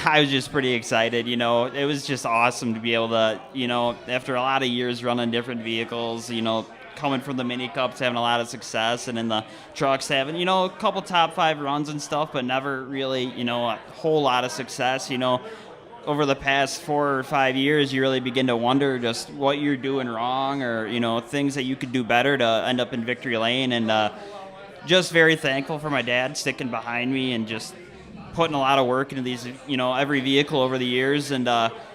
I was just pretty excited, It was just awesome to be able to, after a lot of years running different vehicles, coming from the mini cups, having a lot of success, and in the trucks having, a couple top 5 runs and stuff, but never really, a whole lot of success, Over the past 4 or 5 years, you really begin to wonder just what you're doing wrong or, things that you could do better to end up in victory lane. And just very thankful for my dad sticking behind me and just putting a lot of work into these, every vehicle over the years. And,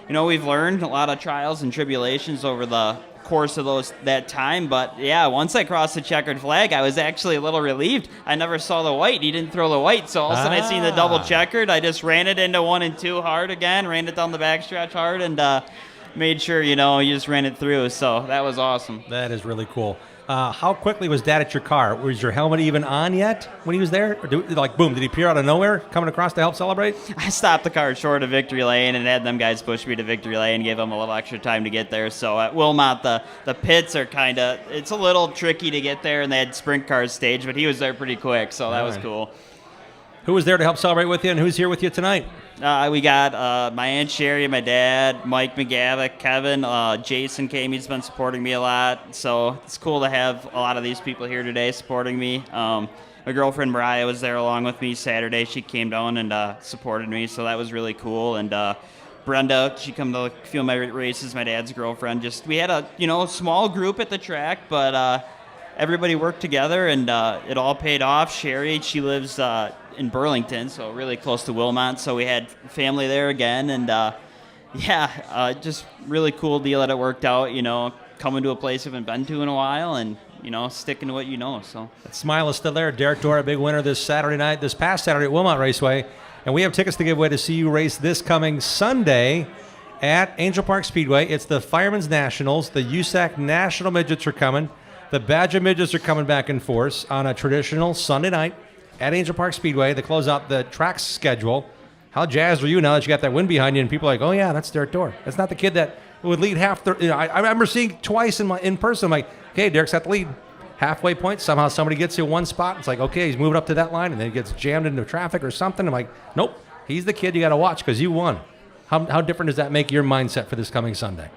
we've learned a lot of trials and tribulations over the course of that time. But, yeah, once I crossed the checkered flag, I was actually a little relieved. I never saw the white. He didn't throw the white. So all of a sudden I seen the double checkered. I just ran it into 1 and 2 hard again, ran it down the backstretch hard, and made sure, you just ran it through. So that was awesome. That is really cool. How quickly was Dad at your car? Was your helmet even on yet when he was there? Or boom, did he appear out of nowhere coming across to help celebrate? I stopped the car short of victory lane and had them guys push me to victory lane, gave them a little extra time to get there. So at Wilmot, the pits are it's a little tricky to get there, and they had sprint cars staged, but he was there pretty quick, so that was cool. Who was there to help celebrate with you, and who's here with you tonight? We got my Aunt Sherry, my dad, Mike McGavick, Kevin, Jason came. He's been supporting me a lot. So it's cool to have a lot of these people here today supporting me. My girlfriend Mariah was there along with me Saturday. She came down and supported me, so that was really cool. And Brenda, she come to a few of my races, my dad's girlfriend. We had a small group at the track, but everybody worked together, and it all paid off. Sherry, she lives in Burlington, so really close to Wilmot, so we had family there again, and just really cool deal that it worked out, coming to a place we haven't been to in a while, and sticking to what you know. So that smile is still there. Derek Dora, big winner this past Saturday at Wilmot Raceway, and we have tickets to give away to see you race this coming Sunday at Angel Park Speedway. It's the Firemen's Nationals. The USAC National Midgets are coming. The Badger Midgets are coming back in force on a traditional Sunday night at Angel Park Speedway to close out the track schedule. How jazzed are you now that you got that win behind you and people are like, oh yeah, that's Derek Dorr. That's not the kid that would lead half the. I remember seeing twice in person. I'm like, okay, Derek's at the lead. Halfway point, somehow somebody gets you one spot. It's like, okay, he's moving up to that line, and then he gets jammed into traffic or something. I'm like, nope, he's the kid you got to watch because you won. How different does that make your mindset for this coming Sunday?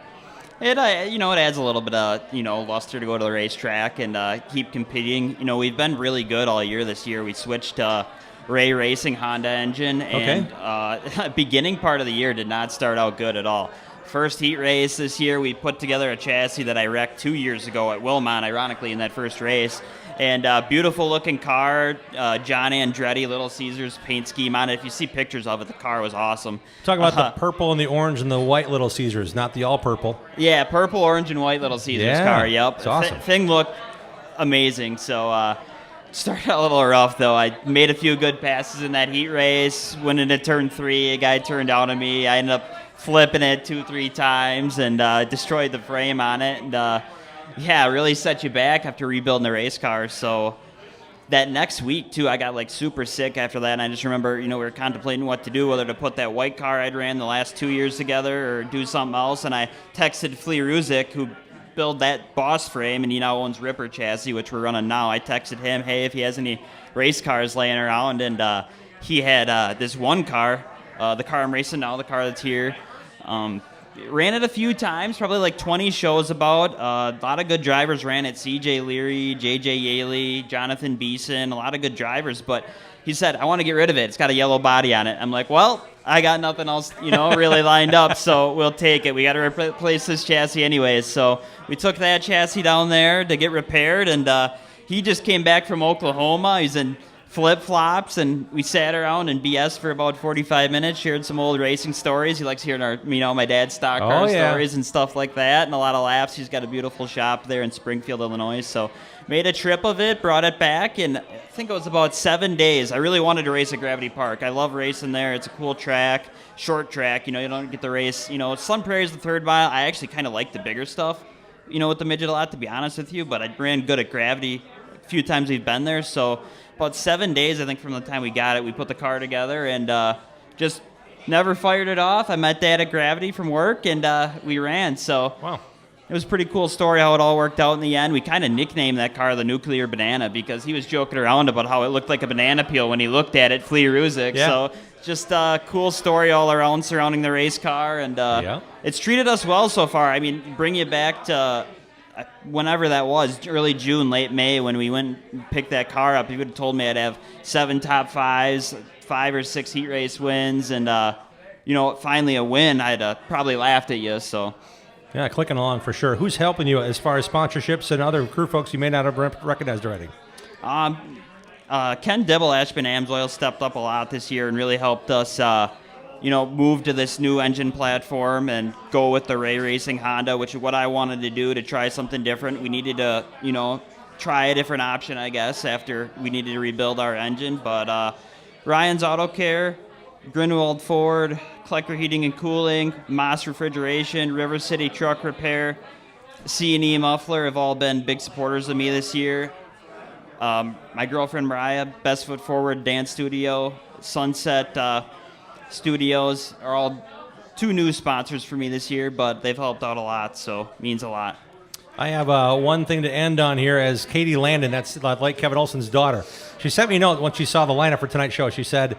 It adds a little bit of luster to go to the racetrack and keep competing. We've been really good all year this year. We switched to Ray Racing Honda engine, and beginning part of the year did not start out good at all. First heat race this year, we put together a chassis that I wrecked 2 years ago at Wilmot, ironically, in that first race. And beautiful looking car, John Andretti, Little Caesars paint scheme on it. If you see pictures of it, the car was awesome. Talk about the purple and the orange and the white Little Caesars, not the all purple. Yeah, purple, orange, and white Little Caesars car. Yep, it's awesome. Thing looked amazing. So started out a little rough though. I made a few good passes in that heat race. Went into turn 3, a guy turned down on me. I ended up flipping it 2-3 times and destroyed the frame on it. And really set you back after rebuilding the race car. So that next week, too, I got super sick after that. And I just remember, we were contemplating what to do, whether to put that white car I'd ran the last 2 years together or do something else. And I texted Flea Ruzick, who built that Boss frame, and he now owns Ripper Chassis, which we're running now. I texted him, hey, if he has any race cars laying around. And he had this one car, the car I'm racing now, the car that's here. Ran it a few times, probably 20 shows about. A lot of good drivers ran it. CJ Leary, JJ Yaley, Jonathan Beeson, a lot of good drivers. But he said, I want to get rid of it. It's got a yellow body on it. I'm like, well, I got nothing else, really lined up, so we'll take it. We got to replace this chassis anyways. So we took that chassis down there to get repaired, and he just came back from Oklahoma. He's in flip-flops, and we sat around and BS for about 45 minutes, shared some old racing stories. He likes hearing my dad's stock car stories and stuff like that, and a lot of laughs. He's got a beautiful shop there in Springfield, Illinois, so made a trip of it, brought it back, and I think it was about 7 days. I really wanted to race at Gravity Park. I love racing there. It's a cool track, short track. You don't get to race. Sun Prairie's the 3rd mile. I actually kind of like the bigger stuff, with the midget a lot, to be honest with you, but I ran good at Gravity a few times we've been there, so about 7 days, I think, from the time we got it, we put the car together and just never fired it off. I met Dad at Gravity from work, and we ran. So wow. It was a pretty cool story how it all worked out in the end. We kind of nicknamed that car the Nuclear Banana because he was joking around about how it looked like a banana peel when he looked at it, Flea Ruzick. Yeah. So just a cool story all around surrounding the race car, and it's treated us well so far. I mean, bring you back to whenever that was, early June, late May, when we went and picked that car up. You would have told me I'd have 7 top 5s, 5 or 6 heat race wins, and finally a win. I'd probably laughed at you. So yeah, clicking along for sure. Who's helping you as far as sponsorships and other crew folks you may not have recognized already? Ken Dibble, Ashburn Amsoil, stepped up a lot this year and really helped us move to this new engine platform and go with the Ray Racing Honda, which is what I wanted to do, to try something different. We needed to, try a different option, I guess, after we needed to rebuild our engine. But Ryan's Auto Care, Grinwald Ford, Klecker Heating and Cooling, Moss Refrigeration, River City Truck Repair, C&E Muffler have all been big supporters of me this year. My girlfriend Mariah, Best Foot Forward Dance Studio, Sunset Studios are all 2 new sponsors for me this year, but they've helped out a lot, so it means a lot. I have one thing to end on here as Katie Landon, that's like Kevin Olson's daughter. She sent me a note when she saw the lineup for tonight's show. She said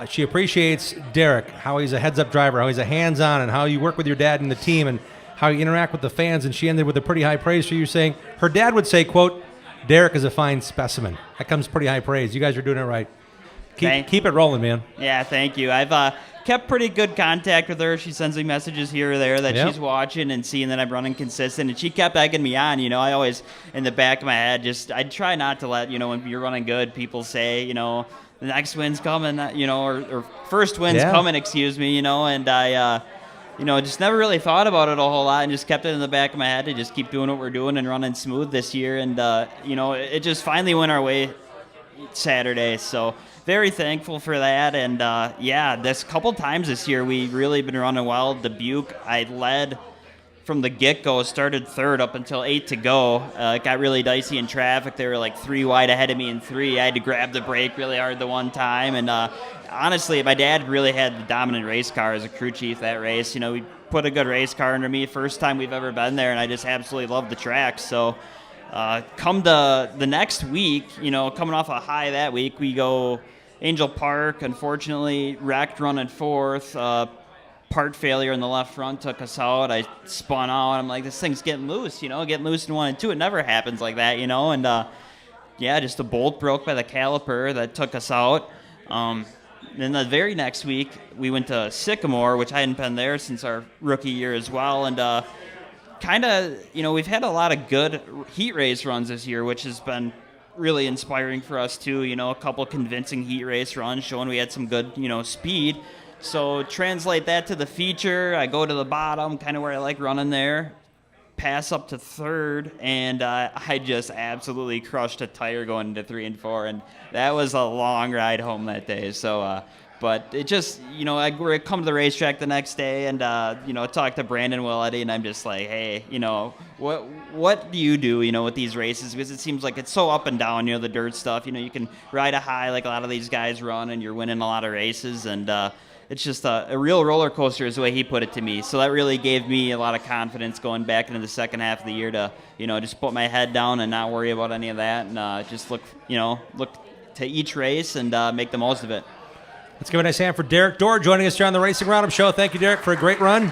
she appreciates Derek, how he's a heads-up driver, how he's a hands-on, and how you work with your dad and the team, and how you interact with the fans. And she ended with a pretty high praise for you, saying her dad would say, quote, Derek is a fine specimen. That comes pretty high praise. You guys are doing it right. Keep it rolling, man. Yeah, thank you. I've kept pretty good contact with her. She sends me messages here or there that she's watching and seeing that I'm running consistent, and she kept egging me on. I always, in the back of my head, I try not to let, when you're running good, people say, the next win's coming, or first win's coming, excuse me, and I, just never really thought about it a whole lot and just kept it in the back of my head to just keep doing what we're doing and running smooth this year. And, it just finally went our way Saturday. So very thankful for that. And, this couple times this year, we really been running well. Dubuque, I led from the get-go, started third up until 8 to go. It got really dicey in traffic. They were like 3 wide ahead of me in 3. I had to grab the brake really hard the one time. And honestly, my dad really had the dominant race car as a crew chief that race. We put a good race car under me. First time we've ever been there, and I just absolutely loved the track. So come to the next week, coming off a high that week, we go Angel Park. Unfortunately, wrecked running fourth. Part failure in the left front took us out. I spun out. I'm like, this thing's getting loose, getting loose in 1 and 2. It never happens like that, and just a bolt broke by the caliper that took us out. Then the very next week, we went to Sycamore, which I hadn't been there since our rookie year as well, and we've had a lot of good heat race runs this year, which has been really inspiring for us too. A couple convincing heat race runs showing we had some good, speed. So translate that to the feature. I go to the bottom, kind of where I like running there, pass up to third, and I just absolutely crushed a tire going into 3 and 4, and that was a long ride home that day. So, but it just, I come to the racetrack the next day and, talk to Brandon Willetti, and I'm just like, hey, what do you do, with these races? Because it seems like it's so up and down, the dirt stuff. You can ride a high like a lot of these guys run, and you're winning a lot of races, and it's just a real roller coaster is the way he put it to me. So that really gave me a lot of confidence going back into the second half of the year to, just put my head down and not worry about any of that, and just look to each race and make the most of it. Let's give a nice hand for Derek Dorr joining us here on the Racing Roundup Show. Thank you, Derek, for a great run.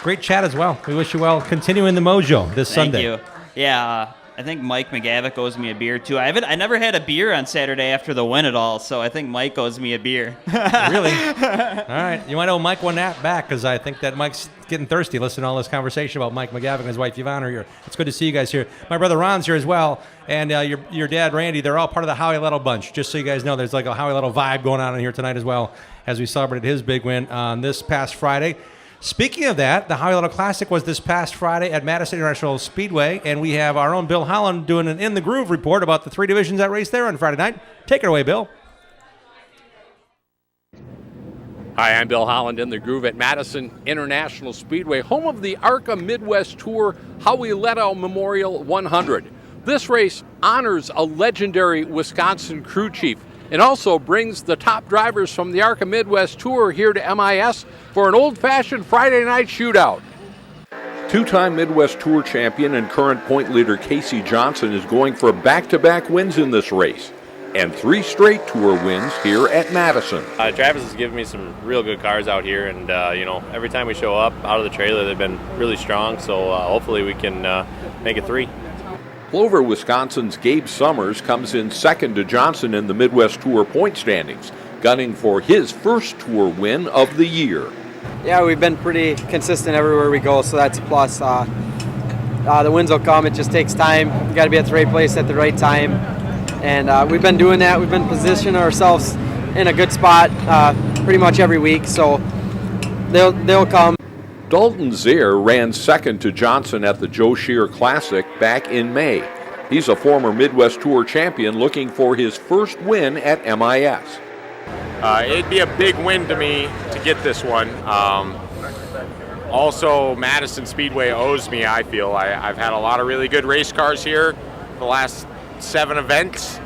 Great chat as well. We wish you well. Continuing the mojo this Sunday. Thank you. Yeah, I think Mike McGavick owes me a beer, too. I never had a beer on Saturday after the win at all, so I think Mike owes me a beer. Really? All right. You might owe Mike one back, because I think that Mike's getting thirsty listening to all this conversation about Mike McGavick and his wife Yvonne are here. It's good to see you guys here. My brother Ron's here as well, and your dad, Randy. They're all part of the Howie Little bunch. Just so you guys know, there's like a Howie Little vibe going on in here tonight as well, as we celebrated his big win on this past Friday. Speaking of that, the Howie Little Classic was this past Friday at Madison International Speedway, and we have our own Bill Holland doing an In the Groove report about the 3 divisions that race there on Friday night. Take it away, Bill. Hi, I'm Bill Holland in the Groove at Madison International Speedway, home of the ARCA Midwest Tour Howie Little Memorial 100. This race honors a legendary Wisconsin crew chief and also brings the top drivers from the ARCA Midwest Tour here to MIS for an old-fashioned Friday night shootout. Two-time Midwest Tour champion and current point leader Casey Johnson is going for back-to-back wins in this race and 3 straight Tour wins here at Madison. Travis has given me some real good cars out here, and every time we show up out of the trailer, they've been really strong, so hopefully we can make it 3. Plover, Wisconsin's Gabe Summers comes in second to Johnson in the Midwest Tour point standings, gunning for his first Tour win of the year. Yeah, we've been pretty consistent everywhere we go, so that's a plus. The wins will come. It just takes time. You got to be at the right place at the right time, and we've been doing that. We've been positioning ourselves in a good spot pretty much every week, so they'll come. Dalton Zaire ran second to Johnson at the Joe Shear Classic back in May. He's a former Midwest Tour champion looking for his first win at MIS. It'd be a big win to me to get this one. Also, Madison Speedway owes me, I feel. I've had a lot of really good race cars here the last 7 events.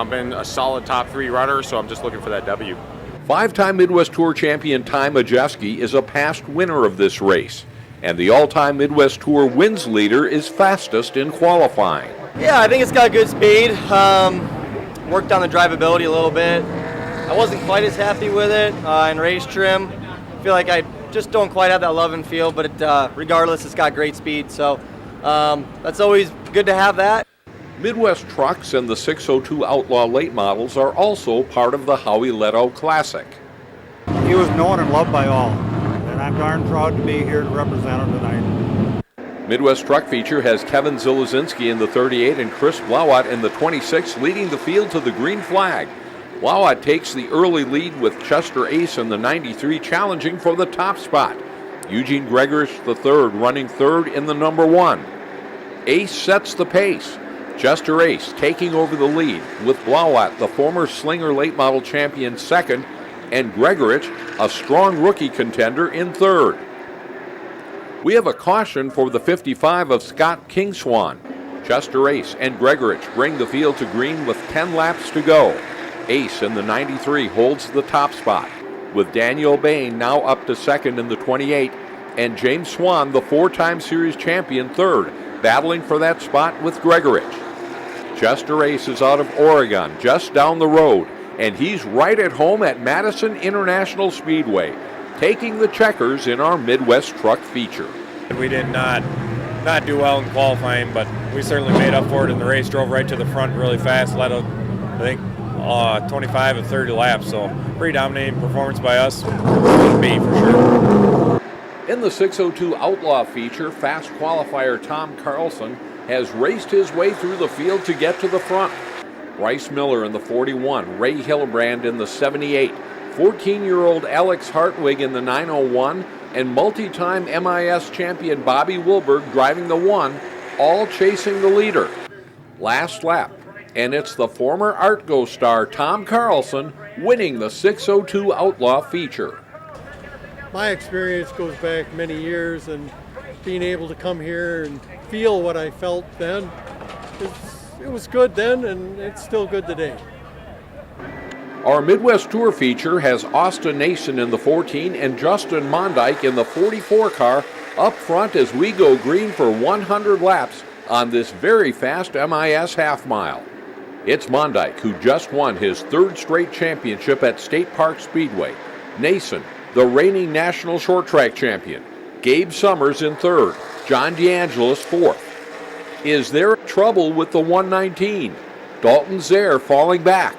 Been a solid top 3 runner, so I'm just looking for that W. 5-time Midwest Tour champion Ty Majeski is a past winner of this race. And the all-time Midwest Tour wins leader is fastest in qualifying. Yeah, I think it's got good speed. Worked on the drivability a little bit. I wasn't quite as happy with it in race trim. I feel like I just don't quite have that love and feel, but regardless, it's got great speed. So that's always good to have that. Midwest Trucks and the 602 Outlaw late models are also part of the Howie Leto Classic. He was known and loved by all, and I'm darn proud to be here to represent him tonight. Midwest Truck feature has Kevin Zilozinski in the 38 and Chris Blauat in the 26, leading the field to the green flag. Blauat takes the early lead with Chester Ace in the 93 challenging for the top spot. Eugene Gregorish III running third in the number 1. Ace sets the pace. Chester Ace taking over the lead with Blauat, the former Slinger late model champion, second, and Gregorish, a strong rookie contender, in third. We have a caution for the 55 of Scott Kingswan. Chester Ace and Gregorish bring the field to green with 10 laps to go. Ace in the 93 holds the top spot, with Daniel Bain now up to second in the 28, and James Swan, the 4-time series champion, third, battling for that spot with Gregorish. Chester Ace is out of Oregon, just down the road, and he's right at home at Madison International Speedway, taking the checkers in our Midwest Truck feature. We did not do well in qualifying, but we certainly made up for it in the race, drove right to the front really fast, led, I think, 25 and 30 laps, so pretty dominating performance by us. B for sure. In the 602 Outlaw feature, fast qualifier Tom Carlson has raced his way through the field to get to the front. Bryce Miller in the 41, Ray Hillebrand in the 78, 14-year-old Alex Hartwig in the 901, and multi-time MIS champion Bobby Wilberg driving the 1, all chasing the leader. Last lap, and it's the former Artgo star Tom Carlson winning the 602 Outlaw feature. My experience goes back many years, and being able to come here and feel what I felt then, it was good then, and it's still good today. Our Midwest Tour feature has Austin Nason in the 14 and Justin Mondyke in the 44 car up front as we go green for 100 laps on this very fast MIS half mile. It's Mondyke who just won his 3rd straight championship at State Park Speedway. Nason, the reigning national short track champion. Gabe Summers in 3rd. John DeAngelis 4th. Is there trouble with the 119? Dalton Zare falling back.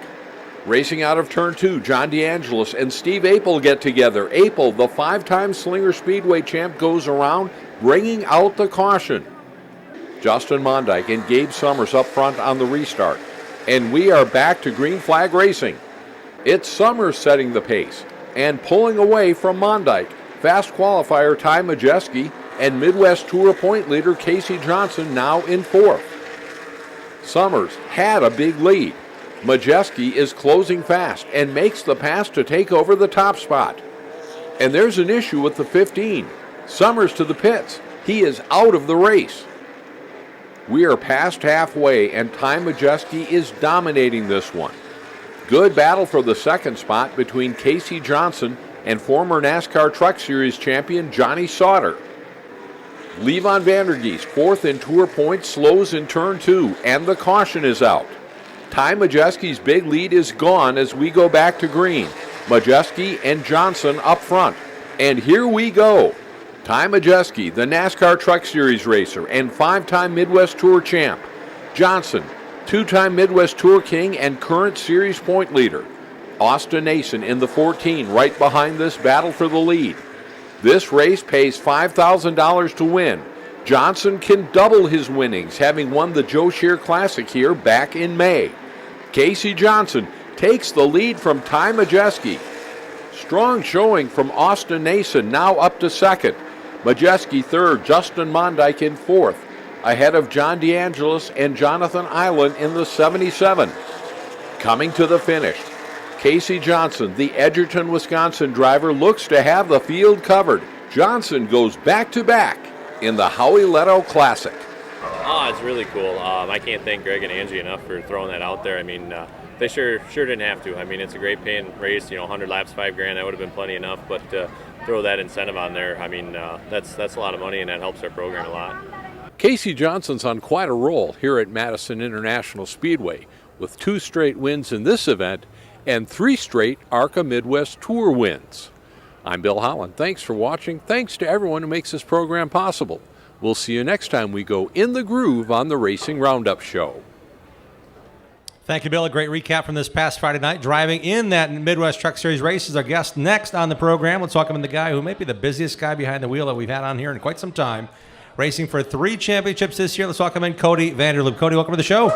Racing out of turn 2, John DeAngelis and Steve Apel get together. Apel, the 5-time Slinger Speedway champ, goes around, bringing out the caution. Justin Mondyke and Gabe Summers up front on the restart. And we are back to green flag racing. It's Summers setting the pace and pulling away from Mondyke. Fast qualifier Ty Majeski and Midwest Tour point leader Casey Johnson now in 4th. Summers had a big lead. Majeski is closing fast and makes the pass to take over the top spot. And there's an issue with the 15. Summers to the pits. He is out of the race. We are past halfway, and Ty Majeski is dominating this one. Good battle for the 2nd spot between Casey Johnson and former NASCAR Truck Series champion Johnny Sauter. Levon Vandergeest, 4th in Tour points, slows in turn 2, and the caution is out. Ty Majeski's big lead is gone as we go back to green. Majeski and Johnson up front. And here we go. Ty Majeski, the NASCAR Truck Series racer and 5-time Midwest Tour champ. Johnson, 2-time Midwest Tour king and current series point leader. Austin Nason in the 14, right behind this battle for the lead. This race pays $5,000 to win. Johnson can double his winnings, having won the Joe Shear Classic here back in May. Casey Johnson takes the lead from Ty Majeski. Strong showing from Austin Nason, now up to 2nd. Majeski 3rd, Justin Mondyke in 4th, ahead of John DeAngelis and Jonathan Island in the 77. Coming to the finish, Casey Johnson, the Edgerton, Wisconsin driver, looks to have the field covered. Johnson goes back-to-back in the Howie Leto Classic. Oh, it's really cool. I can't thank Greg and Angie enough for throwing that out there. I mean, they sure didn't have to. I mean, it's a great paying race. 100 laps, $5,000. That would have been plenty enough. But throw that incentive on there. I mean, that's a lot of money, and that helps our program a lot. Casey Johnson's on quite a roll here at Madison International Speedway, with 2 straight wins in this event and 3 straight ARCA Midwest Tour wins. I'm Bill Holland. Thanks for watching. Thanks to everyone who makes this program possible. We'll see you next time we go in the groove on the Racing Roundup Show. Thank you, Bill. A great recap from this past Friday night. Driving in that Midwest Truck Series race is our guest next on the program. Let's welcome in the guy who may be the busiest guy behind the wheel that we've had on here in quite some time. Racing for 3 championships this year. Let's welcome in Cody Vanderloop. Cody, welcome to the show.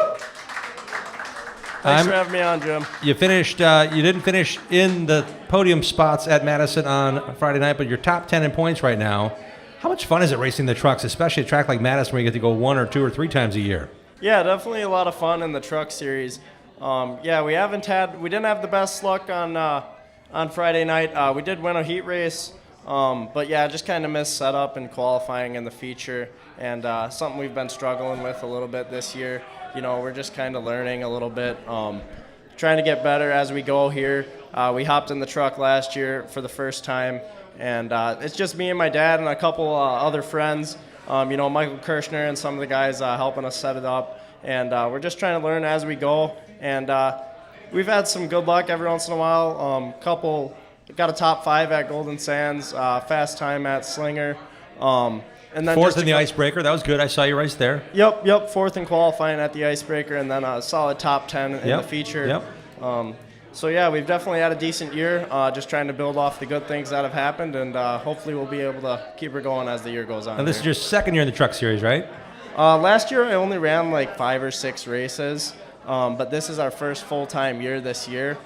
Thanks for having me on, Jim. You didn't finish in the podium spots at Madison on Friday night, but you're top 10 in points right now. How much fun is it racing the trucks, especially a track like Madison where you get to go 1 or 2 or 3 times a year? Yeah, definitely a lot of fun in the truck series. We didn't have the best luck on Friday night. We did win a heat race, but yeah, just kind of missed setup and qualifying in the feature, and something we've been struggling with a little bit this year. We're just kind of learning a little bit, trying to get better as we go here. We hopped in the truck last year for the first time, and it's just me and my dad and a couple other friends. Michael Kirshner and some of the guys helping us set it up, and we're just trying to learn as we go. And we've had some good luck every once in a while. Got a top 5 at Golden Sands, fast time at Slinger. And then 4th in the Icebreaker. That was good. I saw you race there. Yep. 4th in qualifying at the Icebreaker, and then a solid top 10 in the feature. Yep. So yeah, we've definitely had a decent year, just trying to build off the good things that have happened, and hopefully we'll be able to keep her going as the year goes on. And this is your second year in the Truck Series, right? Last year I only ran like 5 or 6 races, but this is our first full-time year this year.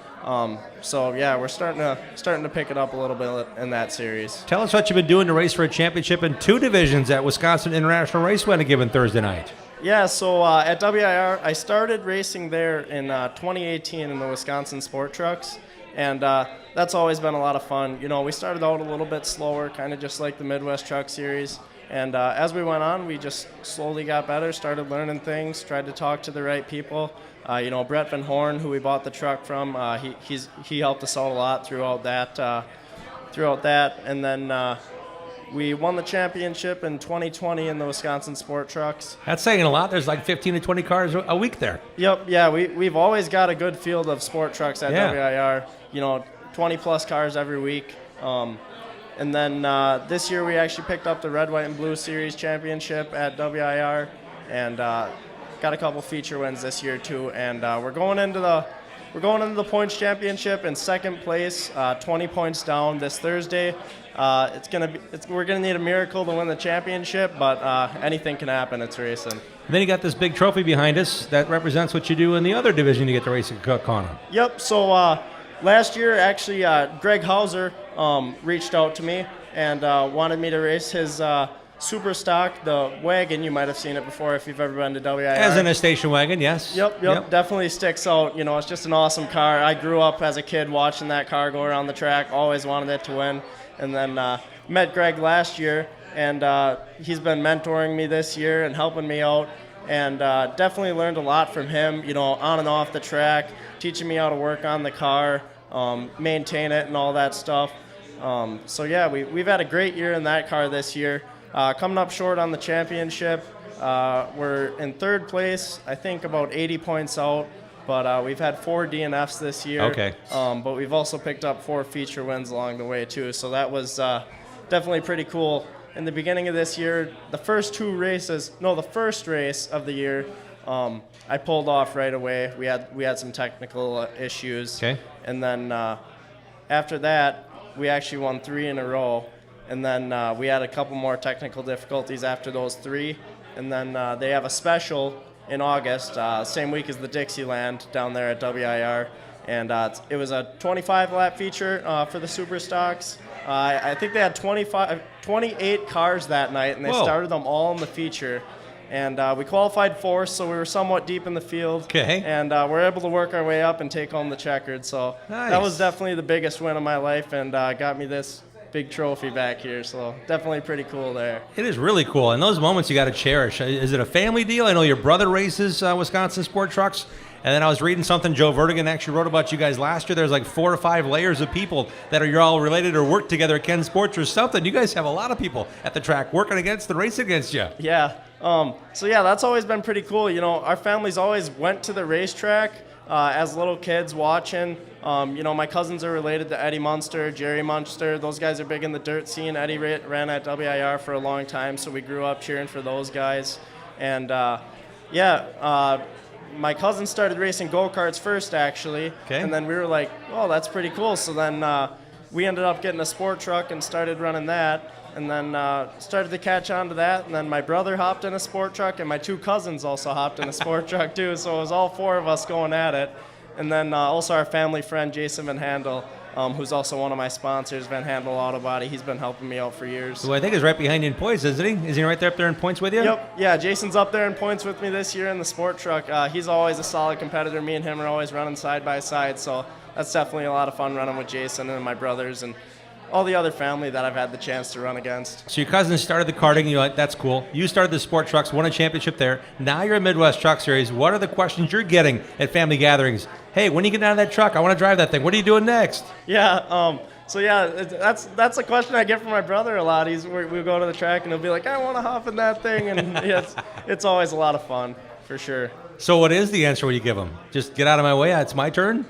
So yeah, we're starting to pick it up a little bit in that series. Tell us what you've been doing to race for a championship in 2 divisions at Wisconsin International Raceway on a given Thursday night. Yeah, so at WIR, I started racing there in 2018 in the Wisconsin Sport Trucks, and that's always been a lot of fun. We started out a little bit slower, kind of just like the Midwest Truck Series, and as we went on, we just slowly got better, started learning things, tried to talk to the right people. Brett Van Horn, who we bought the truck from, he helped us out a lot throughout that, and then we won the championship in 2020 in the Wisconsin Sport Trucks. That's saying a lot. There's like 15 to 20 cars a week there. Yep, yeah, we've always got a good field of sport trucks at WIR. 20-plus cars every week. And then this year we actually picked up the Red, White, and Blue Series championship at WIR, and got a couple feature wins this year too. And we're going into the points championship in second place, 20 points down this Thursday. We're gonna need a miracle to win the championship, but anything can happen. It's racing. And then you got this big trophy behind us that represents what you do in the other division to get to race at Cookcona. Yep. So last year, actually, Greg Hauser reached out to me and wanted me to race his super stock, the wagon. You might have seen it before if you've ever been to WIR. As in a station wagon, yes. Yep. Definitely sticks out. It's just an awesome car. I grew up as a kid watching that car go around the track. Always wanted it to win. And then met Greg last year, and he's been mentoring me this year and helping me out, and definitely learned a lot from him, on and off the track, teaching me how to work on the car, maintain it and all that stuff. So yeah, we've had a great year in that car this year. Coming up short on the championship. We're in 3rd place, I think about 80 points out. But we've had 4 DNFs this year. Okay. But we've also picked up 4 feature wins along the way, too. So that was definitely pretty cool. In the beginning of this year, the first race of the year, I pulled off right away. We had some technical issues. Okay. And then after that, we actually won 3 in a row. And then we had a couple more technical difficulties after those 3. And then they have a special in August, same week as the Dixieland down there at WIR, and it was a 25-lap feature for the Super Stocks. I think they had 28 cars that night, and they started them all in the feature. And we qualified 4th, so we were somewhat deep in the field. Okay. And we're able to work our way up and take home the checkered. So nice. That was definitely the biggest win of my life, and got me this big trophy back here. So definitely pretty cool there. It is really cool, and those moments you got to cherish. Is it a family deal? I know your brother races Wisconsin sport trucks, and then I was reading something Joe Vertigan actually wrote about you guys last year. There's like 4 or 5 layers of people that are you're all related or work together at Ken Sports or something. You guys have a lot of people at the track working against the race against you. Yeah. So yeah, that's always been pretty cool. You know, our families always went to the racetrack as little kids watching. You know, my cousins are related to Eddie Munster, Jerry Munster. Those guys are big in the dirt scene. Eddie ran at WIR for a long time, so we grew up cheering for those guys. And my cousin started racing go-karts first, actually. Okay. And then we were like, oh, that's pretty cool. So then we ended up getting a sport truck and started running that. And then started to catch on to that. And then my brother hopped in a sport truck, and my 2 cousins also hopped in a sport truck, too. So it was all 4 of us going at it. And then also our family friend, Jason Van Handel, who's also one of my sponsors, Van Handel Auto Body. He's been helping me out for years. Who I think is right behind you in points, isn't he? Is he right there up there in points with you? Yep. Yeah, Jason's up there in points with me this year in the sport truck. He's always a solid competitor. Me and him are always running side by side. So that's definitely a lot of fun running with Jason and my brothers and all the other family that I've had the chance to run against. So your cousin started the karting, you're like, that's cool. You started the sport trucks, won a championship there. Now you're at Midwest Truck Series. What are the questions you're getting at family gatherings? Hey, when are you getting out of that truck? I want to drive that thing. What are you doing next? Yeah, that's a question I get from my brother a lot. We go to the track and he'll be like, I want to hop in that thing. And it's always a lot of fun, for sure. So what is the answer when you give him? Just get out of my way, it's my turn?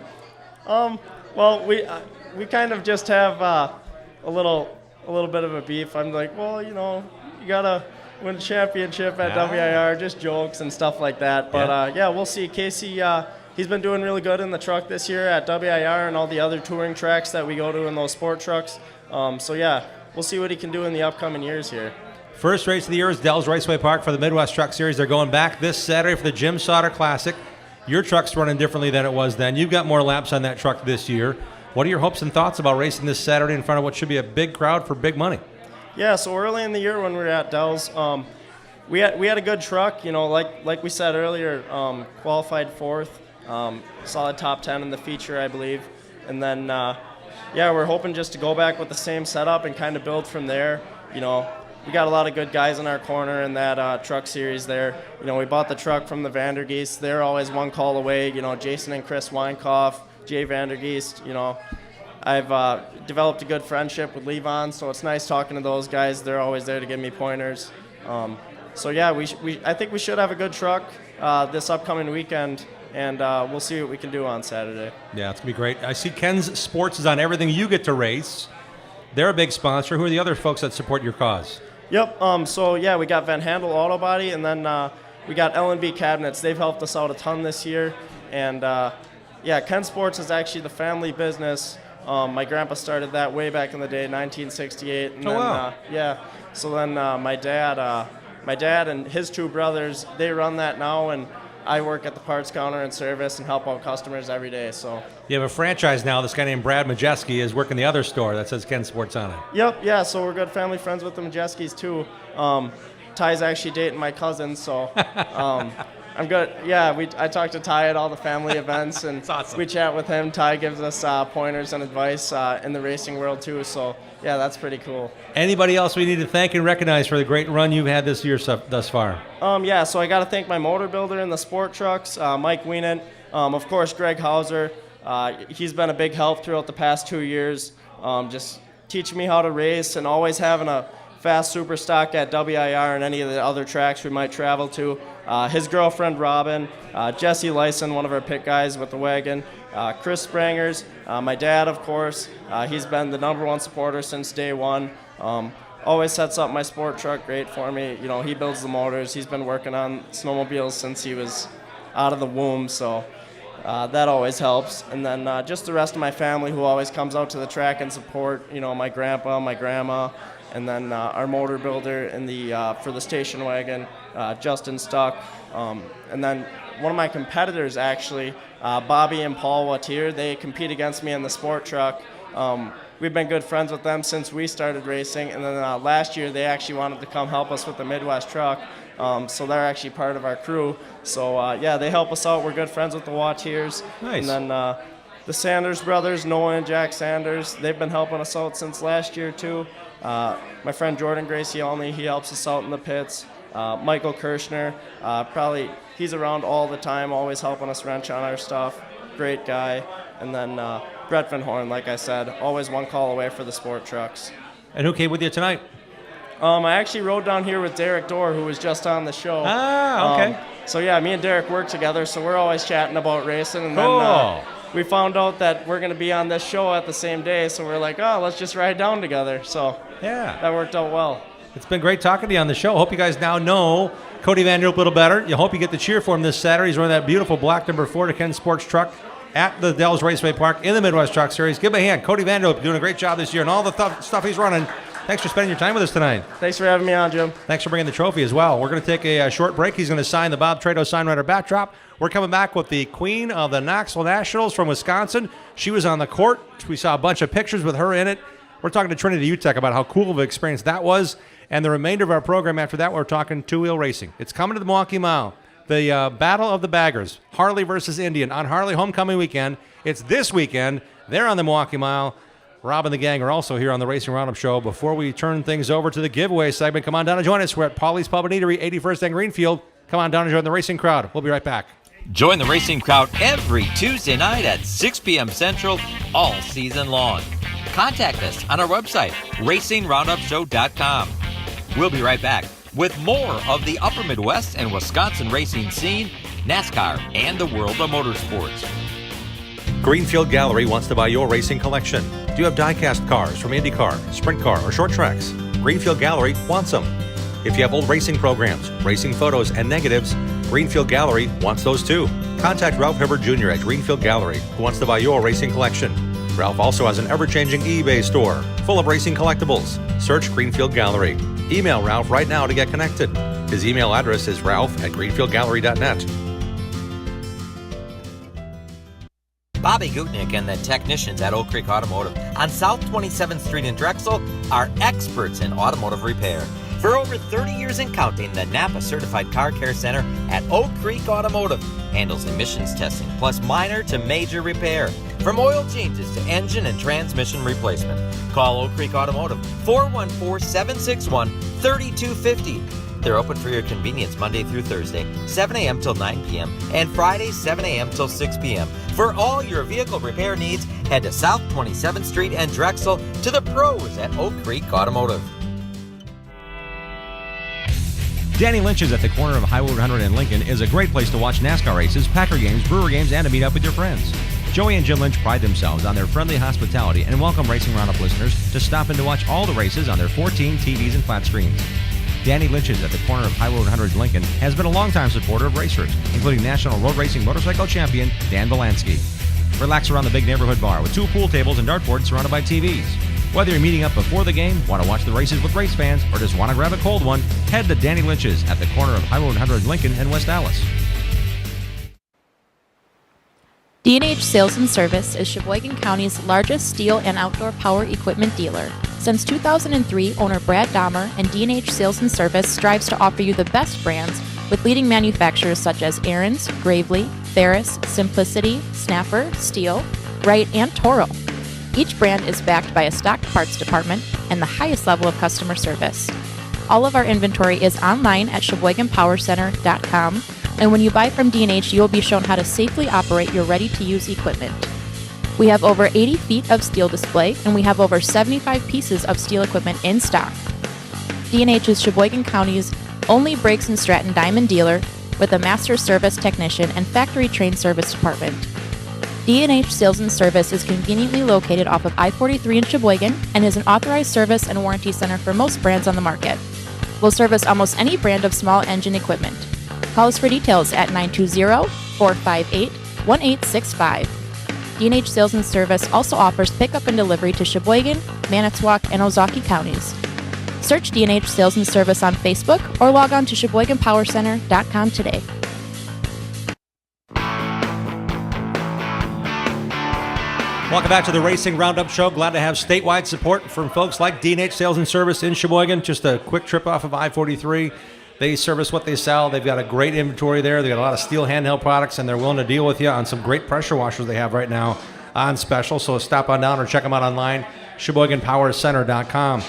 Well, we kind of just have a little bit of a beef. I'm like, well, you know, you gotta win a championship at WIR, just jokes and stuff like that. But we'll see. Casey, he's been doing really good in the truck this year at WIR and all the other touring tracks that we go to in those sport trucks. We'll see what he can do in the upcoming years here. First race of the year is Dells Raceway Park for the Midwest Truck Series. They're going back this Saturday for the Jim Sauter Classic. Your truck's running differently than it was then. You've got more laps on that truck this year. What are your hopes and thoughts about racing this Saturday in front of what should be a big crowd for big money? Yeah, so early in the year when we were at Dells, we had a good truck. You know, like we said earlier, qualified 4th, solid top 10 in the feature, I believe. And then, we're hoping just to go back with the same setup and kind of build from there. You know, we got a lot of good guys in our corner in that truck series there. You know, we bought the truck from the Vandergeest. They're always one call away. You know, Jason and Chris Weinkoff, Jay Vandergeest, you know. I've developed a good friendship with Levon, so it's nice talking to those guys. They're always there to give me pointers. I think we should have a good truck this upcoming weekend, and we'll see what we can do on Saturday. Yeah, it's going to be great. I see Ken's Sports is on everything you get to race. They're a big sponsor. Who are the other folks that support your cause? Yep. We got Van Handel Auto Body, and then we got L&B Cabinets. They've helped us out a ton this year, and Ken Sports is actually the family business. My grandpa started that way back in the day, 1968. And wow. So then my dad and his 2 brothers, they run that now, and I work at the parts counter and service and help out customers every day. So you have a franchise now. This guy named Brad Majeski is working the other store that says Ken Sports on it. Yep. Yeah. So we're good family friends with the Majeskis too. Ty's actually dating my cousin, so I'm good. Yeah, I talk to Ty at all the family events, and awesome. We chat with him. Ty gives us pointers and advice in the racing world too. So yeah, that's pretty cool. Anybody else we need to thank and recognize for the great run you've had this year thus far? So I got to thank my motor builder in the sport trucks, Mike Wienant. Of course, Greg Hauser. He's been a big help throughout the past 2 years, just teaching me how to race and always having a fast super stock at WIR and any of the other tracks we might travel to. His girlfriend Robin, Jesse Lyson, one of our pit guys with the wagon, Chris Sprangers, my dad, of course. He's been the #1 supporter since day one. Always sets up my sport truck great for me. You know, he builds the motors. He's been working on snowmobiles since he was out of the womb, so that always helps. And then just the rest of my family who always comes out to the track and support, you know, my grandpa, my grandma, and then our motor builder in for the station wagon, Justin Stuck. And then one of my competitors, actually, Bobby and Paul Wattier, they compete against me in the sport truck. We've been good friends with them since we started racing. And then last year, they actually wanted to come help us with the Midwest truck. So they're actually part of our crew. So, they help us out. We're good friends with the Wattiers. Nice. And then the Sanders brothers, Noah and Jack Sanders. They've been helping us out since last year too. My friend Jordan Gracie Olney, he helps us out in the pits. Michael Kirshner, he's around all the time, always helping us wrench on our stuff. Great guy. And then Brett Van Horn, like I said, always one call away for the sport trucks. And who came with you tonight? I actually rode down here with Derek Dorr, who was just on the show. Okay. So yeah, me and Derek work together, so we're always chatting about racing. And Cool. then we found out that we're going to be on this show at the same day, so we're like, oh, let's just ride down together. So yeah, that worked out well. It's been great talking to you on the show. Hope you guys now know Cody Vanderhoop a little better. You hope you get to cheer for him this Saturday. He's running that beautiful black number 4 to Ken Sports truck at the Dells Raceway Park in the Midwest Truck Series. Give him a hand. Cody Vanderhoop doing a great job this year and all the stuff he's running. Thanks for spending your time with us tonight. Thanks for having me on, Jim. Thanks for bringing the trophy as well. We're going to take a short break. He's going to sign the Bob Trado Sign Rider backdrop. We're coming back with the queen of the Knoxville Nationals from Wisconsin. She was on the court. We saw a bunch of pictures with her in it. We're talking to Trinity Utech about how cool of an experience that was. And the remainder of our program after that, we're talking two-wheel racing. It's coming to the Milwaukee Mile. The Battle of the Baggers, Harley versus Indian on Harley Homecoming Weekend. It's this weekend. They're on the Milwaukee Mile. Rob and the gang are also here on the Racing Roundup Show. Before we turn things over to the giveaway segment, come on down and join us. We're at Paulie's Pub and Eatery, 81st and Greenfield. Come on down and join the racing crowd. We'll be right back. Join the racing crowd every Tuesday night at 6 p.m. Central all season long. Contact us on our website, racingroundupshow.com. We'll be right back with more of the Upper Midwest and Wisconsin racing scene, NASCAR, and the world of motorsports. Greenfield Gallery wants to buy your racing collection. Do you have die-cast cars from IndyCar, Sprint Car, or short tracks? Greenfield Gallery wants them. If you have old racing programs, racing photos, and negatives, Greenfield Gallery wants those too. Contact Ralph Hibbert Jr. at Greenfield Gallery, who wants to buy your racing collection. Ralph also has an ever-changing eBay store full of racing collectibles. Search Greenfield Gallery. Email Ralph right now to get connected. His email address is ralph@greenfieldgallery.net. Bobby Gutnick and the technicians at Oak Creek Automotive on South 27th Street in Drexel are experts in automotive repair. For over 30 years and counting, the Napa Certified Car Care Center at Oak Creek Automotive handles emissions testing plus minor to major repair, from oil changes to engine and transmission replacement. Call Oak Creek Automotive, 414-761-3250. They're open for your convenience Monday through Thursday, 7 a.m. till 9 p.m., and Friday, 7 a.m. till 6 p.m. For all your vehicle repair needs, head to South 27th Street and Drexel to the pros at Oak Creek Automotive. Danny Lynch's at the corner of Highway 100 and Lincoln is a great place to watch NASCAR races, Packer games, Brewer games, and to meet up with your friends. Joey and Jim Lynch pride themselves on their friendly hospitality and welcome Racing Roundup listeners to stop in to watch all the races on their 14 TVs and flat screens. Danny Lynch's at the corner of Highway 100 and Lincoln has been a longtime supporter of racers, including National Road Racing Motorcycle Champion Dan Belansky. Relax around the big neighborhood bar with 2 pool tables and dartboards surrounded by TVs. Whether you're meeting up before the game, want to watch the races with race fans, or just want to grab a cold one, head to Danny Lynch's at the corner of Highway 100 Lincoln and West Dallas. D&H Sales and Service is Sheboygan County's largest steel and outdoor power equipment dealer. Since 2003, owner Brad Dahmer and D&H Sales and Service strives to offer you the best brands with leading manufacturers such as Aaron's, Gravely, Ferris, Simplicity, Snapper, Steel, Wright, and Toro. Each brand is backed by a stocked parts department and the highest level of customer service. All of our inventory is online at SheboyganPowerCenter.com, and when you buy from D&H, you will be shown how to safely operate your ready-to-use equipment. We have over 80 feet of steel display, and we have over 75 pieces of steel equipment in stock. D&H is Sheboygan County's only Brakes and Stratton Diamond dealer with a master service technician and factory-trained service department. D&H Sales and Service is conveniently located off of I-43 in Sheboygan and is an authorized service and warranty center for most brands on the market. We'll service almost any brand of small engine equipment. Call us for details at 920-458-1865. D&H Sales and Service also offers pickup and delivery to Sheboygan, Manitowoc, and Ozaukee counties. Search D&H Sales and Service on Facebook or log on to SheboyganPowerCenter.com today. Welcome back to the Racing Roundup Show. Glad to have statewide support from folks like D&H Sales and Service in Sheboygan. Just a quick trip off of I-43. They service what they sell. They've got a great inventory there. They've got a lot of steel handheld products, and they're willing to deal with you on some great pressure washers they have right now on special, so stop on down or check them out online, SheboyganPowerCenter.com.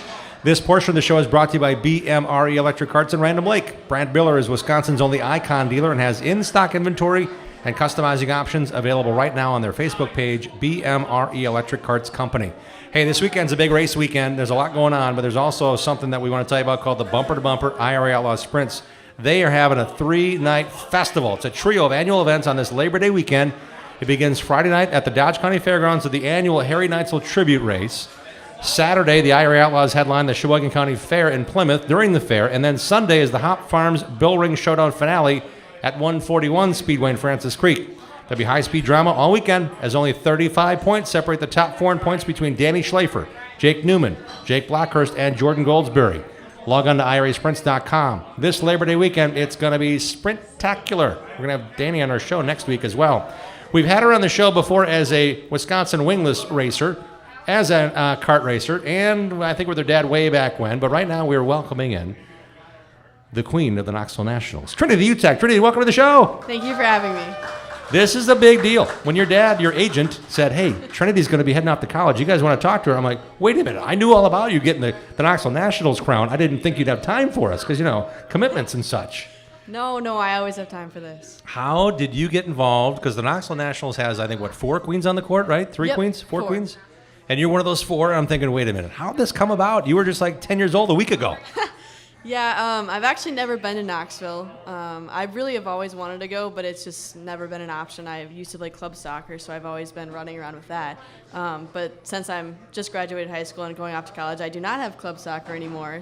This portion of the show is brought to you by BMRE Electric Carts in Random Lake. Brant Biller is Wisconsin's only Icon dealer and has in-stock inventory and customizing options available right now on their Facebook page, BMRE Electric Carts Company. Hey, this weekend's a big race weekend. There's a lot going on, but there's also something that we want to tell you about called the Bumper to Bumper IRA Outlaw Sprints. They are having a 3-night festival. It's a trio of annual events on this Labor Day weekend. It begins Friday night at the Dodge County Fairgrounds with the annual Harry Neitzel Tribute Race. Saturday, the IRA Outlaws headline the Sheboygan County Fair in Plymouth during the fair, and then Sunday is the Hop Farms Bill Ring Showdown finale at 141 Speedway in Francis Creek. There'll be high-speed drama all weekend, as only 35 points separate the top 4 in points between Danny Schlafer, Jake Newman, Jake Blackhurst, and Jordan Goldsberry. Log on to IRAsprints.com. This Labor Day weekend, it's going to be sprintacular. We're going to have Danny on our show next week as well. We've had her on the show before as a Wisconsin wingless racer, as a kart racer, and I think with her dad way back when. But right now, we're welcoming in the queen of the Knoxville Nationals, Trinity Utek. Trinity, welcome to the show. Thank you for having me. This is a big deal. When your dad, your agent, said, hey, Trinity's going to be heading off to college. You guys want to talk to her? I'm like, wait a minute. I knew all about you getting the Knoxville Nationals crown. I didn't think you'd have time for us because, commitments and such. No, I always have time for this. How did you get involved? Because the Knoxville Nationals has, I think, 4 queens on the court, right? 3 queens? 4 queens? And you're one of those 4. I'm thinking, wait a minute. How did this come about? You were just like 10 years old a week ago. Yeah, I've actually never been to Knoxville. I really have always wanted to go, but it's just never been an option. I used to play club soccer, so I've always been running around with that. But since I'm just graduated high school and going off to college, I do not have club soccer anymore.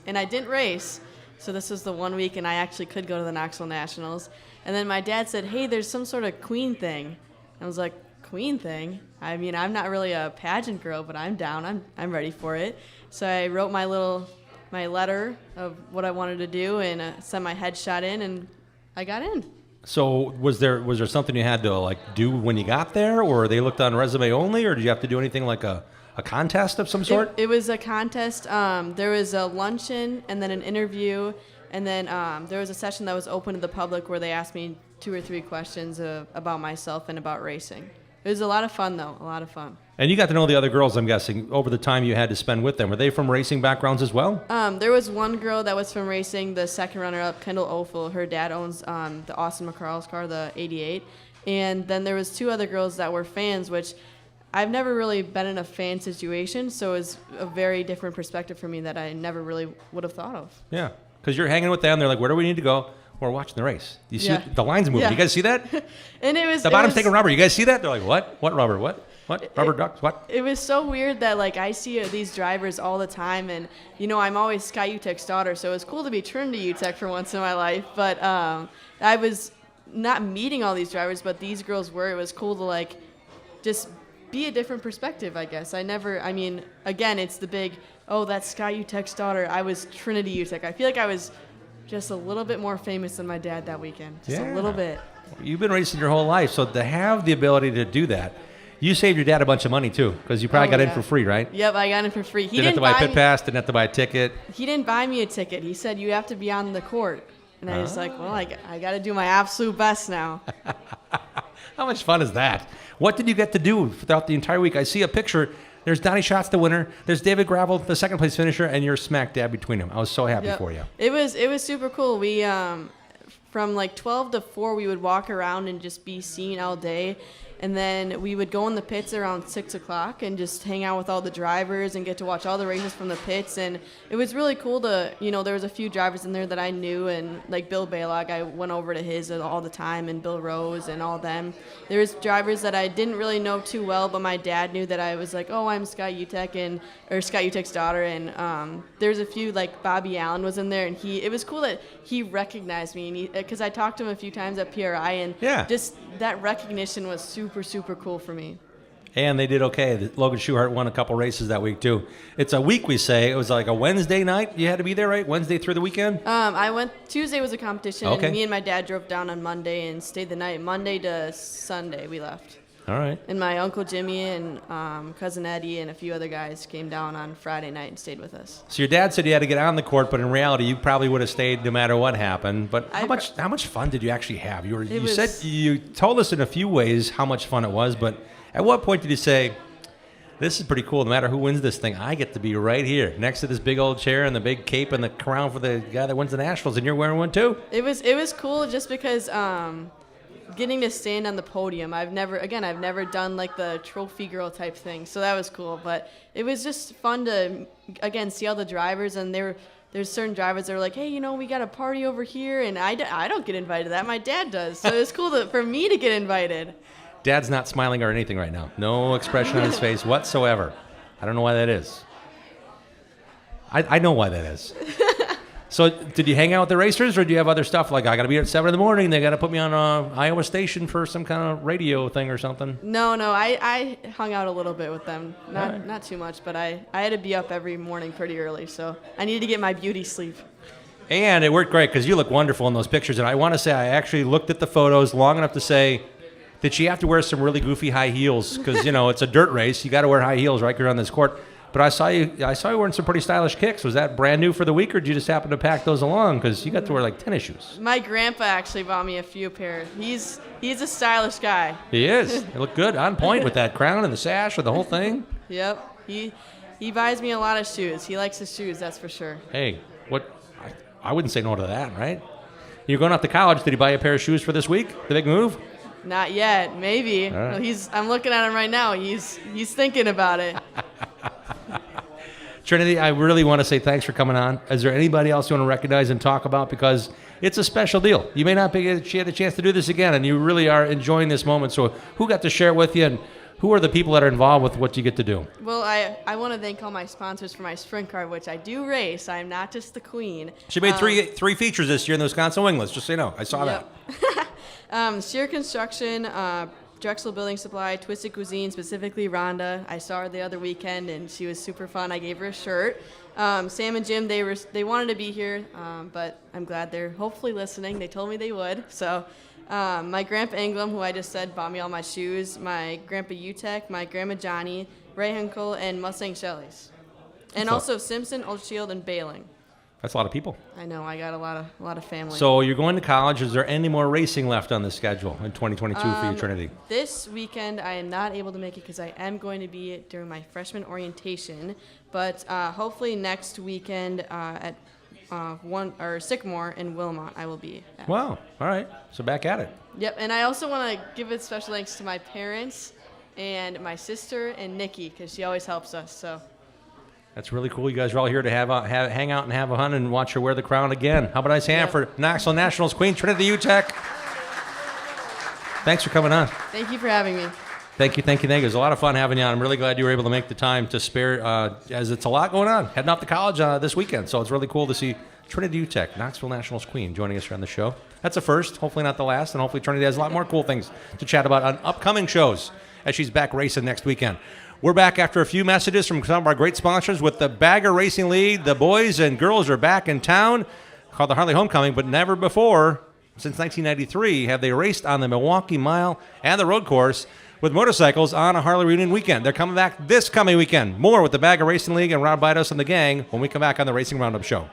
And I didn't race, so this was the 1 week, and I actually could go to the Knoxville Nationals. And then my dad said, hey, there's some sort of queen thing. And I was like, queen thing? I mean, I'm not really a pageant girl, but I'm down. I'm ready for it. So I wrote my letter of what I wanted to do and sent my headshot in, and I got in. So was there something you had to do when you got there, or they looked on resume only, or did you have to do anything like a contest of some sort? It was a contest. There was a luncheon and then an interview, and then there was a session that was open to the public where they asked me 2 or 3 questions about myself and about racing. It was a lot of fun, though. A lot of fun. And you got to know the other girls, I'm guessing, over the time you had to spend with them. Were they from racing backgrounds as well? There was one girl that was from racing, the second runner-up, Kendall Ophel. Her dad owns the Austin McCarl's car, the 88. And then there was 2 other girls that were fans, which I've never really been in a fan situation, so it was a very different perspective for me that I never really would have thought of. Yeah, because you're hanging with them. They're like, where do we need to go? We're watching the race. You see Yeah. the lines moving. Yeah. You guys see that? And it was The bottom's taking rubber. You guys see that? They're like, what? What rubber? What? Rubber ducks? What? It was so weird that I see these drivers all the time, and I'm always Sky Utek's daughter, so it was cool to be Trinity Utek for once in my life. But I was not meeting all these drivers, but these girls were. It was cool to just be a different perspective, I guess. Again, it's the big, oh, that's Sky Utek's daughter. I was Trinity Utek. I feel like I was just a little bit more famous than my dad that weekend. Just a little bit. You've been racing your whole life, so to have the ability to do that, you saved your dad a bunch of money too, because you probably got in for free, right? Yep, I got in for free. Didn't have to buy a pit pass, didn't have to buy a ticket. He didn't buy me a ticket. He said, you have to be on the court. And I was like, well, I got to do my absolute best now. How much fun is that? What did you get to do throughout the entire week? I see a picture. There's Donnie Schatz, the winner. There's David Gravel, the second place finisher, and you're smack dab between them. I was so happy for you. It was super cool. We from 12 to 4 we would walk around and just be seen all day. And then we would go in the pits around 6 o'clock and just hang out with all the drivers and get to watch all the races from the pits. And it was really cool to, there was a few drivers in there that I knew. And Bill Balog, I went over to his all the time, and Bill Rose and all them. There was drivers that I didn't really know too well, but my dad knew that I was like, oh, I'm Sky Utek or Sky Utek's daughter. And there's a few, Bobby Allen was in there. And it was cool that he recognized me. Because I talked to him a few times at PRI, and just that recognition was super cool for me. And they did okay. Logan Schuhart won a couple races that week too. It's a week, we say. It was like a Wednesday night. You had to be there, right? Wednesday through the weekend? I went, Tuesday was a competition. Okay. And me and my dad drove down on Monday and stayed the night. Monday to Sunday we left. All right. And my Uncle Jimmy and Cousin Eddie and a few other guys came down on Friday night and stayed with us. So your dad said you had to get on the court, but in reality, you probably would have stayed no matter what happened. But how much fun did you actually have? You told us in a few ways how much fun it was, but At what point did you say, this is pretty cool, no matter who wins this thing, I get to be right here next to this big old chair and the big cape and the crown for the guy that wins the Nationals, and you're wearing one too? It was cool just because getting to stand on the podium. I've never done like the trophy girl type thing, so that was cool. But it was just fun to, again, see all the drivers, and there's certain drivers that are like, hey, we got a party over here, and I don't get invited to that. My dad does, so it was cool for me to get invited. Dad's not smiling or anything right now. No expression on his face whatsoever. I don't know why that is. I know why that is. So did you hang out with the racers, or do you have other stuff like I got to be here at 7 in the morning, they got to put me on Iowa Station for some kind of radio thing or something? No, I hung out a little bit with them. Not too much, but I had to be up every morning pretty early, so I needed to get my beauty sleep. And it worked great because you look wonderful in those pictures. And I want to say I actually looked at the photos long enough to say, did she have to wear some really goofy high heels? Because, it's a dirt race. You got to wear high heels, right? 'Cause you're on this court. But I saw you wearing some pretty stylish kicks. Was that brand new for the week, or did you just happen to pack those along? Because you got to wear like tennis shoes. My grandpa actually bought me a few pair. He's a stylish guy. He is. They look good, on point with that crown and the sash and the whole thing. Yep. He buys me a lot of shoes. He likes his shoes, that's for sure. Hey, I wouldn't say no to that, right? You're going off to college. Did he buy you a pair of shoes for this week? The big move? Not yet. Maybe. Right. No, I'm looking at him right now. He's thinking about it. Trinity, I really want to say thanks for coming on. Is there anybody else you want to recognize and talk about? Because it's a special deal. You may not get a chance to do this again, and you really are enjoying this moment. So who got to share it with you, and who are the people that are involved with what you get to do? Well, I want to thank all my sponsors for my sprint car, which I do race. I'm not just the queen. She made three features this year in the Wisconsin Winglets, just so you know. I saw that. Sheer Construction, Drexel Building Supply, Twisted Cuisine, specifically Rhonda. I saw her the other weekend, and she was super fun. I gave her a shirt. Sam and Jim, they wanted to be here, but I'm glad they're hopefully listening. They told me they would. So my Grandpa Ingram, who I just said bought me all my shoes, my Grandpa Utek, my Grandma Johnny, Ray Hinkle, and Mustang Shelley's. And also Simpson, Old Shield, and Bailing. That's a lot of people. I know. I got a lot of family. So you're going to college. Is there any more racing left on the schedule in 2022 for you, Trinity? This weekend, I am not able to make it because I am going to be during my freshman orientation. But hopefully next weekend at Sycamore in Wilmot, I will be at. Wow. All right. So back at it. Yep. And I also want to give a special thanks to my parents and my sister and Nikki because she always helps us. So. That's really cool. You guys are all here to hang out and have a fun and watch her wear the crown again. How about a nice hand for Knoxville Nationals Queen, Trinity Utek? Thanks for coming on. Thank you for having me. Thank you. It was a lot of fun having you on. I'm really glad you were able to make the time to spare, as it's a lot going on. Heading off to college this weekend, so it's really cool to see Trinity Utek, Knoxville Nationals Queen, joining us here on the show. That's a first, hopefully not the last, and hopefully Trinity has a lot more cool things to chat about on upcoming shows as she's back racing next weekend. We're back after a few messages from some of our great sponsors with the Bagger Racing League. The boys and girls are back in town, called the Harley Homecoming, but never before, since 1993, have they raced on the Milwaukee Mile and the road course with motorcycles on a Harley reunion weekend. They're coming back this coming weekend. More with the Bagger Racing League and Rob Bidos and the gang when we come back on the Racing Roundup Show.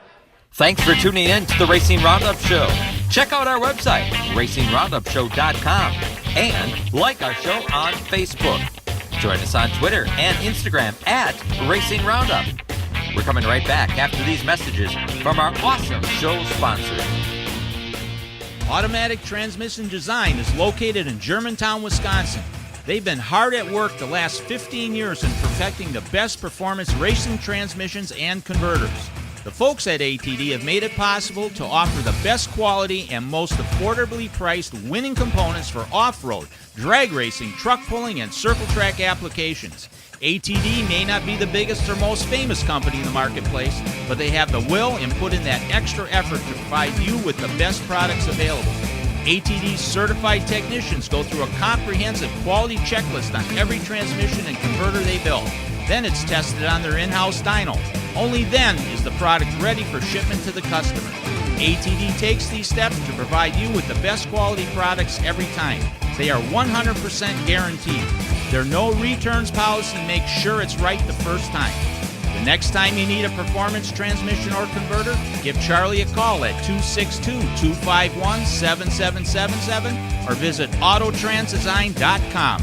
Thanks for tuning in to the Racing Roundup Show. Check out our website, racingroundupshow.com, and like our show on Facebook. Join us on Twitter and Instagram at Racing Roundup. We're coming right back after these messages from our awesome show sponsors. Automatic Transmission Design is located in Germantown, Wisconsin. They've been hard at work the last 15 years in perfecting the best performance racing transmissions and converters. The folks at ATD have made it possible to offer the best quality and most affordably priced winning components for off-road, drag racing, truck pulling, and circle track applications. ATD may not be the biggest or most famous company in the marketplace, but they have the will and put in that extra effort to provide you with the best products available. ATD's certified technicians go through a comprehensive quality checklist on every transmission and converter they build. Then it's tested on their in-house dyno. Only then is the product ready for shipment to the customer. ATD takes these steps to provide you with the best quality products every time. They are 100% guaranteed. Their no returns policy makes sure it's right the first time. The next time you need a performance transmission or converter, give Charlie a call at 262-251-7777 or visit autotransdesign.com.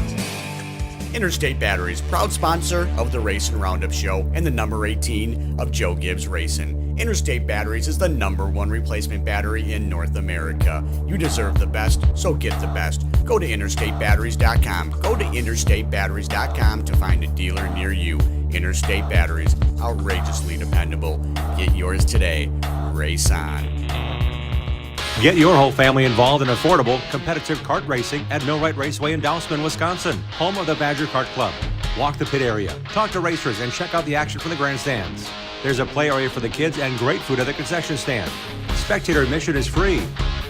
Interstate Batteries, proud sponsor of the Racing Roundup Show and the number 18 of Joe Gibbs Racing. Interstate Batteries is the #1 replacement battery in North America. You deserve the best, so get the best. Go to interstatebatteries.com. Go to interstatebatteries.com to find a dealer near you. Interstate Batteries, outrageously dependable. Get yours today. Race on. Get your whole family involved in affordable, competitive kart racing at Millwright Raceway in Dousman, Wisconsin, home of the Badger Kart Club. Walk the pit area, talk to racers, and check out the action from the grandstands. There's a play area for the kids and great food at the concession stand. Spectator admission is free.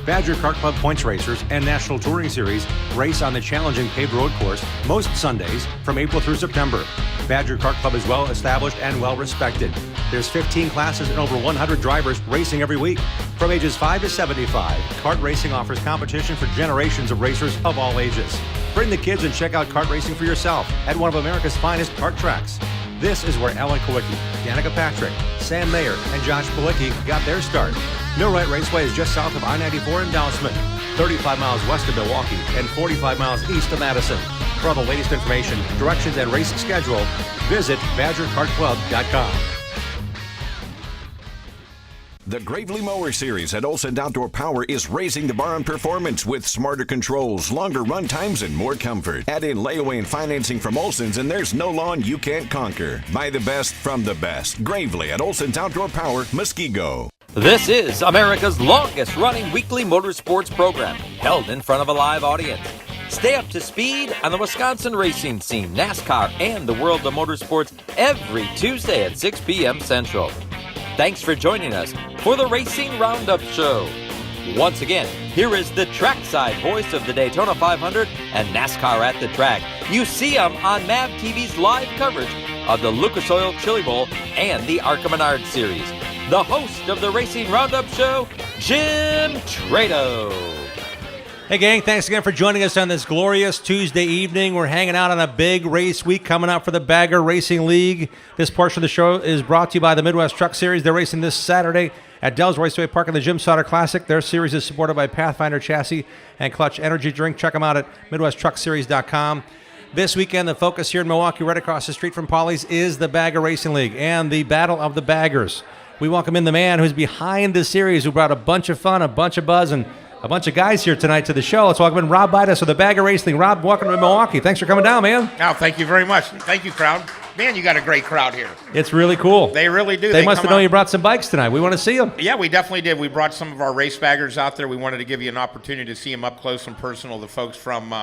Badger Kart Club points racers and National Touring Series race on the challenging paved road course most Sundays from April through September. Badger Kart Club is well established and well respected. There's 15 classes and over 100 drivers racing every week. From ages 5 to 75, kart racing offers competition for generations of racers of all ages. Bring the kids and check out kart racing for yourself at one of America's finest kart tracks. This is where Alan Kowicki, Danica Patrick, Sam Mayer, and Josh Palicki got their start. Millwright Raceway is just south of I-94 in Dousman, 35 miles west of Milwaukee, and 45 miles east of Madison. For all the latest information, directions, and race schedule, visit BadgerKartClub.com. The Gravely Mower Series at Olson Outdoor Power is raising the bar on performance with smarter controls, longer run times, and more comfort. Add in layaway and financing from Olson's, and there's no lawn you can't conquer. Buy the best from the best. Gravely at Olson's Outdoor Power, Muskego. This is America's longest-running weekly motorsports program, held in front of a live audience. Stay up to speed on the Wisconsin racing scene, NASCAR, and the world of motorsports every Tuesday at 6 p.m. Central. Thanks for joining us for the Racing Roundup Show. Once again, here is the trackside voice of the Daytona 500 and NASCAR at the track. You see him on MAV TV's live coverage of the Lucas Oil Chili Bowl and the Arca Menard Series. The host of the Racing Roundup Show, Jim Trado. Hey gang, thanks again for joining us on this glorious Tuesday evening. We're hanging out on a big race week coming up for the Bagger Racing League. This portion of the show is brought to you by the Midwest Truck Series. They're racing this Saturday at Dells Raceway Park in the Jim Sauter Classic. Their series is supported by Pathfinder Chassis and Clutch Energy Drink. Check them out at MidwestTruckSeries.com. This weekend, the focus here in Milwaukee, right across the street from Paulie's, is the Bagger Racing League and the Battle of the Baggers. We welcome in the man who's behind the series, who brought a bunch of fun, a bunch of buzz, and a bunch of guys here tonight to the show. Let's welcome in Rob Bidas of the Bagger Racing. Rob, welcome to Milwaukee. Thanks for coming down, man. Oh, thank you very much. Thank you, crowd. Man, you got a great crowd here. It's really cool. They really do. They must have known you brought some bikes tonight. We want to see them. Yeah, we definitely did. We brought some of our race baggers out there. We wanted to give you an opportunity to see them up close and personal. The folks from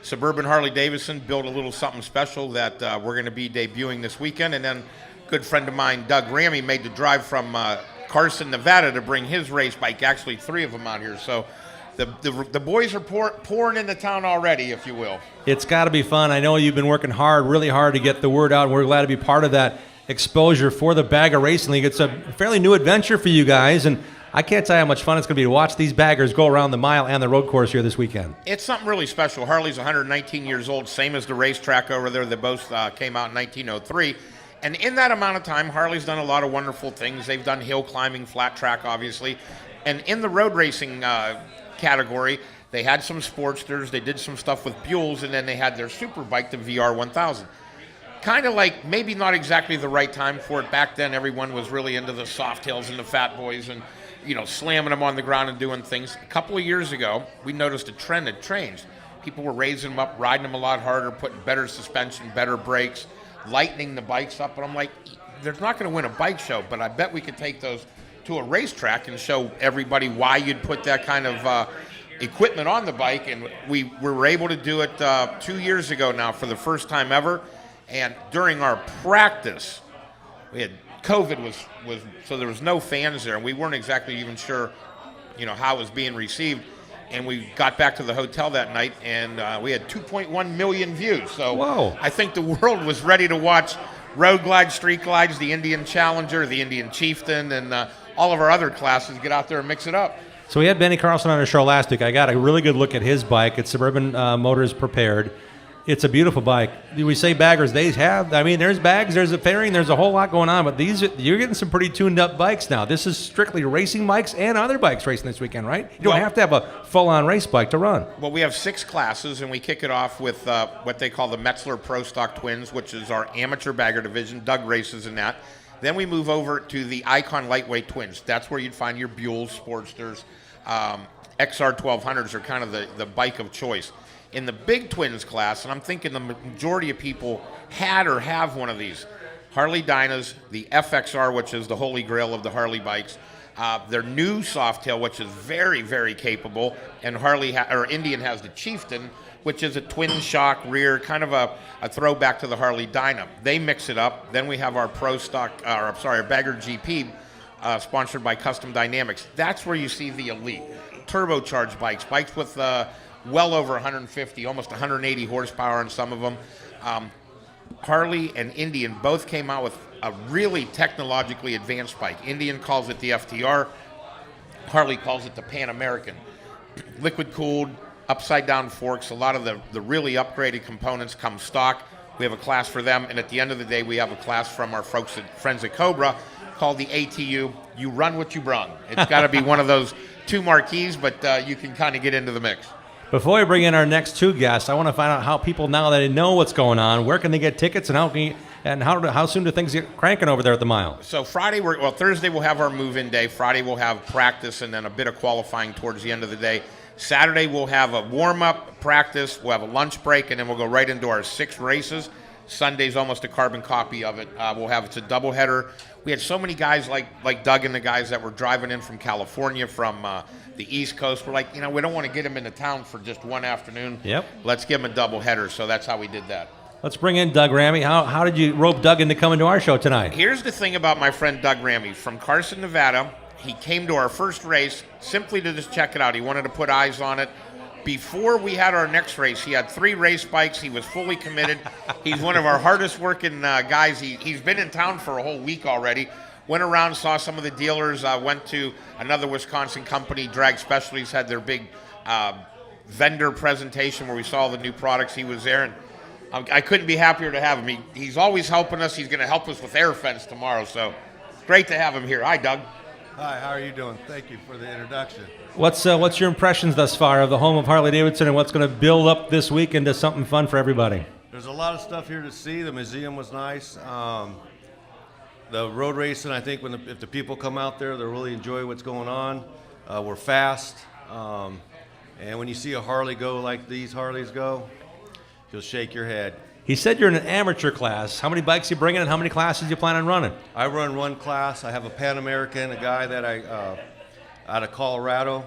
Suburban Harley-Davidson built a little something special that we're going to be debuting this weekend. And then a good friend of mine, Doug Ramey, made the drive from Carson, Nevada to bring his race bike, actually 3 of them out here. So the boys are pouring into town already, if you will. It's got to be fun. I know you've been working hard, really hard to get the word out, and we're glad to be part of that exposure for the Bagger Racing League. It's a fairly new adventure for you guys, and I can't tell you how much fun it's going to be to watch these baggers go around the mile and the road course here this weekend. It's something really special. Harley's 119 years old, same as the racetrack over there. They both came out in 1903. And in that amount of time, Harley's done a lot of wonderful things. They've done hill climbing, flat track, obviously. And in the road racing category, they had some Sportsters, they did some stuff with Buells, and then they had their super bike, the VR 1000. Kind of like maybe not exactly the right time for it. Back then, everyone was really into the soft hills and the fat boys and, you know, slamming them on the ground and doing things. A couple of years ago, we noticed a trend had changed. People were raising them up, riding them a lot harder, putting better suspension, better brakes, lightening the bikes up. And I'm like, they're not going to win a bike show, but I bet we could take those to a racetrack and show everybody why you'd put that kind of equipment on the bike. And we were able to do it 2 years ago now for the first time ever. And during our practice, we had COVID was so there was no fans there, and we weren't exactly even sure, you know, how it was being received. And we got back to the hotel that night, and we had 2.1 million views. So whoa. I think the world was ready to watch road glides, street glides, the Indian Challenger, the Indian Chieftain, and all of our other classes get out there and mix it up. So we had Benny Carlson on our show last week. I got a really good look at his bike. It's Suburban Motors Prepared. It's a beautiful bike. We say baggers, they have. I mean, there's bags, there's a fairing, there's a whole lot going on. But you're getting some pretty tuned up bikes now. This is strictly racing bikes and other bikes racing this weekend, right? You don't have to have a full-on race bike to run. Well, we have 6 classes, and we kick it off with what they call the Metzler Pro Stock Twins, which is our amateur bagger division. Doug races in that. Then we move over to the Icon Lightweight Twins. That's where you'd find your Buells, Sportsters, XR 1200s are kind of the bike of choice. In the big twins class, and I'm thinking the majority of people had or have one of these, Harley Dynas, the FXR, which is the holy grail of the Harley bikes, their new Softail, which is very, very capable, and Indian has the Chieftain, which is a twin shock rear, kind of a throwback to the Harley Dyna. They mix it up. Then we have our our Bagger GP, sponsored by Custom Dynamics. That's where you see the elite turbocharged bikes with well over 150, almost 180 horsepower on some of them. Harley and Indian both came out with a really technologically advanced bike. Indian calls it the FTR. Harley calls it the Pan American. Liquid cooled, upside down forks. A lot of the really upgraded components come stock. We have a class for them, and at the end of the day, we have a class from our friends at Cobra called the ATU. You run what you brung. It's got to be one of those 2 marquees, but you can kind of get into the mix. Before we bring in our next 2 guests, I want to find out how people, now that they know what's going on, where can they get tickets, and how soon do things get cranking over there at the mile? So Thursday we'll have our move-in day. Friday we'll have practice and then a bit of qualifying towards the end of the day. Saturday we'll have a warm-up, practice, we'll have a lunch break, and then we'll go right into our 6 races. Sunday's almost a carbon copy of it. It's a doubleheader. We had so many guys like Doug and the guys that were driving in from California, from the East Coast. We're like, we don't want to get them into town for just one afternoon. Yep. Let's give them a doubleheader. So that's how we did that. Let's bring in Doug Ramey. How did you rope Doug into coming to our show tonight? Here's the thing about my friend Doug Ramey. From Carson, Nevada, he came to our first race simply to just check it out. He wanted to put eyes on it. Before we had our next race, he had 3 race bikes. He was fully committed. He's one of our hardest working guys. He's been in town for a whole week already. Went around, saw some of the dealers, went to another Wisconsin company, Drag Specialties, had their big vendor presentation where we saw all the new products. He was there, and I couldn't be happier to have him. He's always helping us. He's going to help us with air fence tomorrow, so great to have him here. Hi, Doug. Hi, how are you doing? Thank you for the introduction. What's your impressions thus far of the home of Harley-Davidson and what's going to build up this week into something fun for everybody? There's a lot of stuff here to see. The museum was nice. The road racing, I think if the people come out there, they'll really enjoy what's going on. We're fast. And when you see a Harley go like these Harleys go, you'll shake your head. He said you're in an amateur class. How many bikes you bringing and how many classes you plan on running? I run 1 class. I have a Pan American, a guy that out of Colorado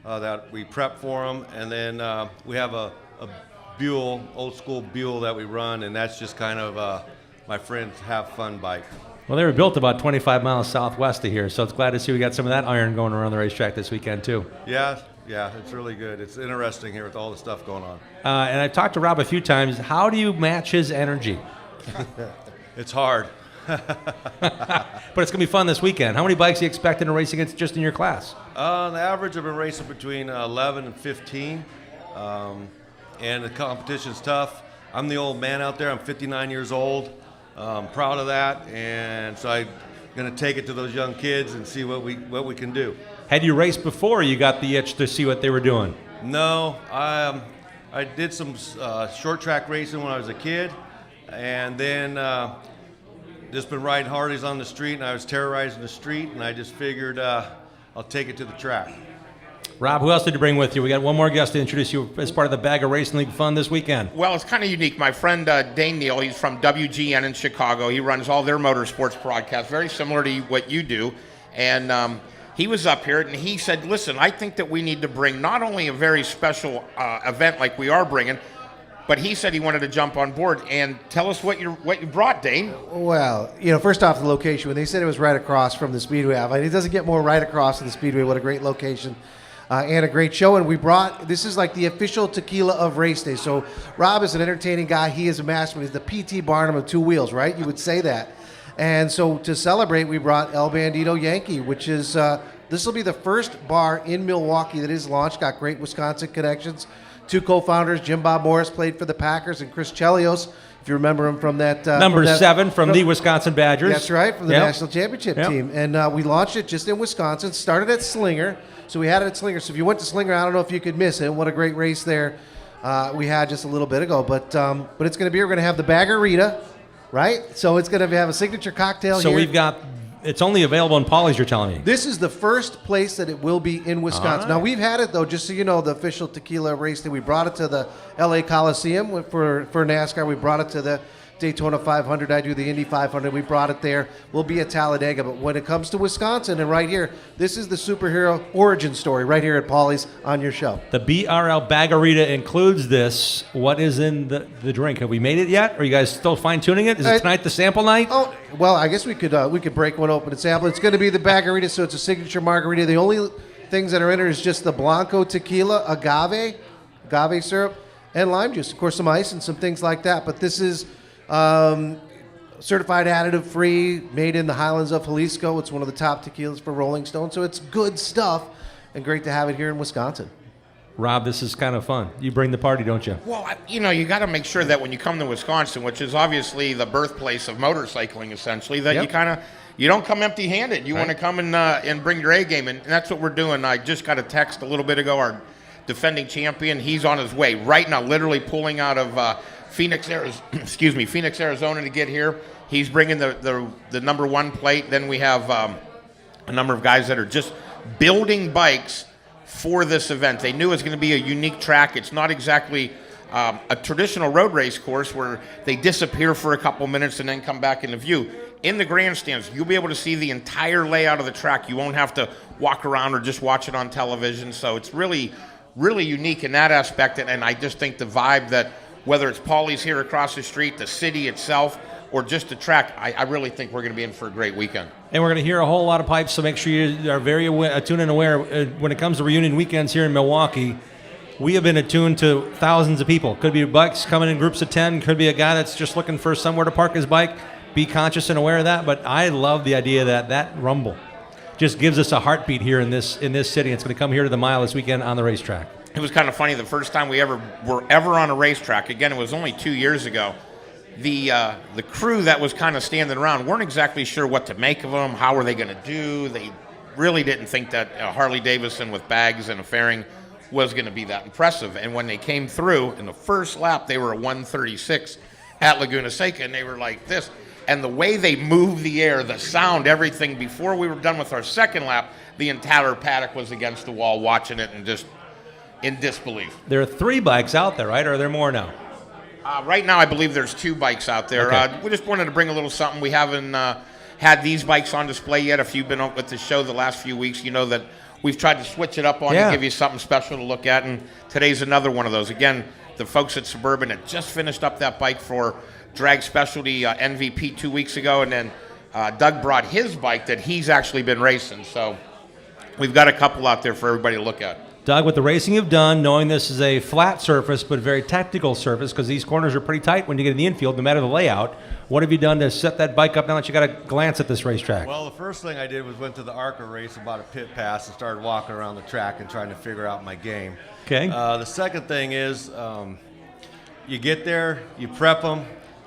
that we prep for him. And then we have a Buell, old school Buell that we run, and that's just kind of my friend's have fun bike. Well, they were built about 25 miles southwest of here, so it's glad to see we got some of that iron going around the racetrack this weekend, too. Yeah, it's really good. It's interesting here with all the stuff going on. And I've talked to Rob a few times. How do you match his energy? It's hard. But it's going to be fun this weekend. How many bikes are you expecting to race against just in your class? On average, I've been racing between 11 and 15. And the competition's tough. I'm the old man out there. I'm 59 years old. I'm proud of that, and so I'm going to take it to those young kids and see what we can do. Had you raced before you got the itch to see what they were doing? No, I did some short track racing when I was a kid, and then just been riding Harleys on the street, and I was terrorizing the street, and I just figured I'll take it to the track. Rob, who else did you bring with you? We got one more guest to introduce you as part of the Bagger Racing League fun this weekend. Well, it's kind of unique. My friend Dane Neal, he's from WGN in Chicago. He runs all their motorsports broadcasts, very similar to what you do. And he was up here, and he said, listen, I think that we need to bring not only a very special event like we are bringing, but he said he wanted to jump on board. And tell us what you brought, Dane. Well, first off, the location. When they said it was right across from the Speedway, it doesn't get more right across from the Speedway. What a great location. And a great show, and this is like the official tequila of race day. So Rob is an entertaining guy. He is a masterman. He's the P.T. Barnum of 2 wheels, right? You would say that. And so to celebrate, we brought El Bandito Yankee, which is, this will be the first bar in Milwaukee that is launched. Got great Wisconsin connections. two co-founders, Jim Bob Morris, played for the Packers, and Chris Chelios, if you remember him from that. Number 7 from the Wisconsin Badgers. That's right, from the national championship team. And we launched it just in Wisconsin, started at Slinger. So we had it at Slinger. So if you went to Slinger, I don't know if you could miss it. What a great race there we had just a little bit ago. But it's going to be, we're going to have the Baggerita, right? So it's going to have a signature cocktail so here. We've got, it's only available in Polly's, you're telling me. This is the first place that it will be in Wisconsin. Right. Now, we've had it, though, just so you know, the official tequila race that we brought it to the L.A. Coliseum for NASCAR. We brought it to the Daytona 500. I do the Indy 500. We brought it there. We'll be at Talladega. But when it comes to Wisconsin and right here, this is the superhero origin story right here at Polly's on your show. The BRL Baggerita includes this. What is in the drink? Have we made it yet? Are you guys still fine-tuning it? Is it tonight the sample night? Oh, well, I guess we could break one open and sample. It's going to be the Baggerita, so it's a signature margarita. The only things that are in it is just the Blanco tequila, agave syrup, and lime juice. Of course, some ice and some things like that. But this is certified additive-free, made in the Highlands of Jalisco. It's one of the top tequilas for Rolling Stone, so it's good stuff, and great to have it here in Wisconsin. Rob, this is kind of fun. You bring the party, don't you? Well, you got to make sure that when you come to Wisconsin, which is obviously the birthplace of motorcycling, essentially, that you don't come empty-handed. You want to come and bring your A game, and that's what we're doing. I just got a text a little bit ago. Our defending champion, he's on his way right now, literally pulling out of Phoenix, Arizona to get here. He's bringing the number 1 plate. Then we have a number of guys that are just building bikes for this event. They knew it was going to be a unique track. It's not exactly a traditional road race course where they disappear for a couple minutes and then come back into view. In the grandstands, you'll be able to see the entire layout of the track. You won't have to walk around or just watch it on television. So it's really, really unique in that aspect. And I just think the vibe that, whether it's Pauly's here across the street, the city itself, or just the track, I really think we're going to be in for a great weekend. And we're going to hear a whole lot of pipes, so make sure you are very attuned and aware. When it comes to reunion weekends here in Milwaukee, we have been attuned to thousands of people. Could be bikes coming in groups of 10. Could be a guy that's just looking for somewhere to park his bike. Be conscious and aware of that. But I love the idea that rumble just gives us a heartbeat here in this city. It's going to come here to the mile this weekend on the racetrack. It was kind of funny, the first time we were ever on a racetrack, again, it was only 2 years ago, the crew that was kind of standing around weren't exactly sure what to make of them, how were they going to do. They really didn't think that Harley Davidson with bags and a fairing was going to be that impressive. And when they came through, in the first lap, they were at 136 at Laguna Seca, and they were like this. And the way they moved the air, the sound, everything, before we were done with our second lap, the entire paddock was against the wall watching it and just in disbelief. There are 3 bikes out there, right? Or are there more now? Right now, I believe there's 2 bikes out there. Okay. We just wanted to bring a little something. We haven't had these bikes on display yet. If you've been up with the show the last few weeks, you know that we've tried to switch it up on you, give you something special to look at, and today's another one of those. Again, the folks at Suburban had just finished up that bike for Drag Specialty MVP 2 weeks ago, and then Doug brought his bike that he's actually been racing. So we've got a couple out there for everybody to look at. Doug, with the racing you've done, knowing this is a flat surface but very technical surface, because these corners are pretty tight when you get in the infield, no matter the layout, what have you done to set that bike up now that you got a glance at this racetrack? Well, the first thing I did was went to the ARCA race, about a pit pass, and started walking around the track and trying to figure out my game. Okay. The second thing is you get there, you prep them,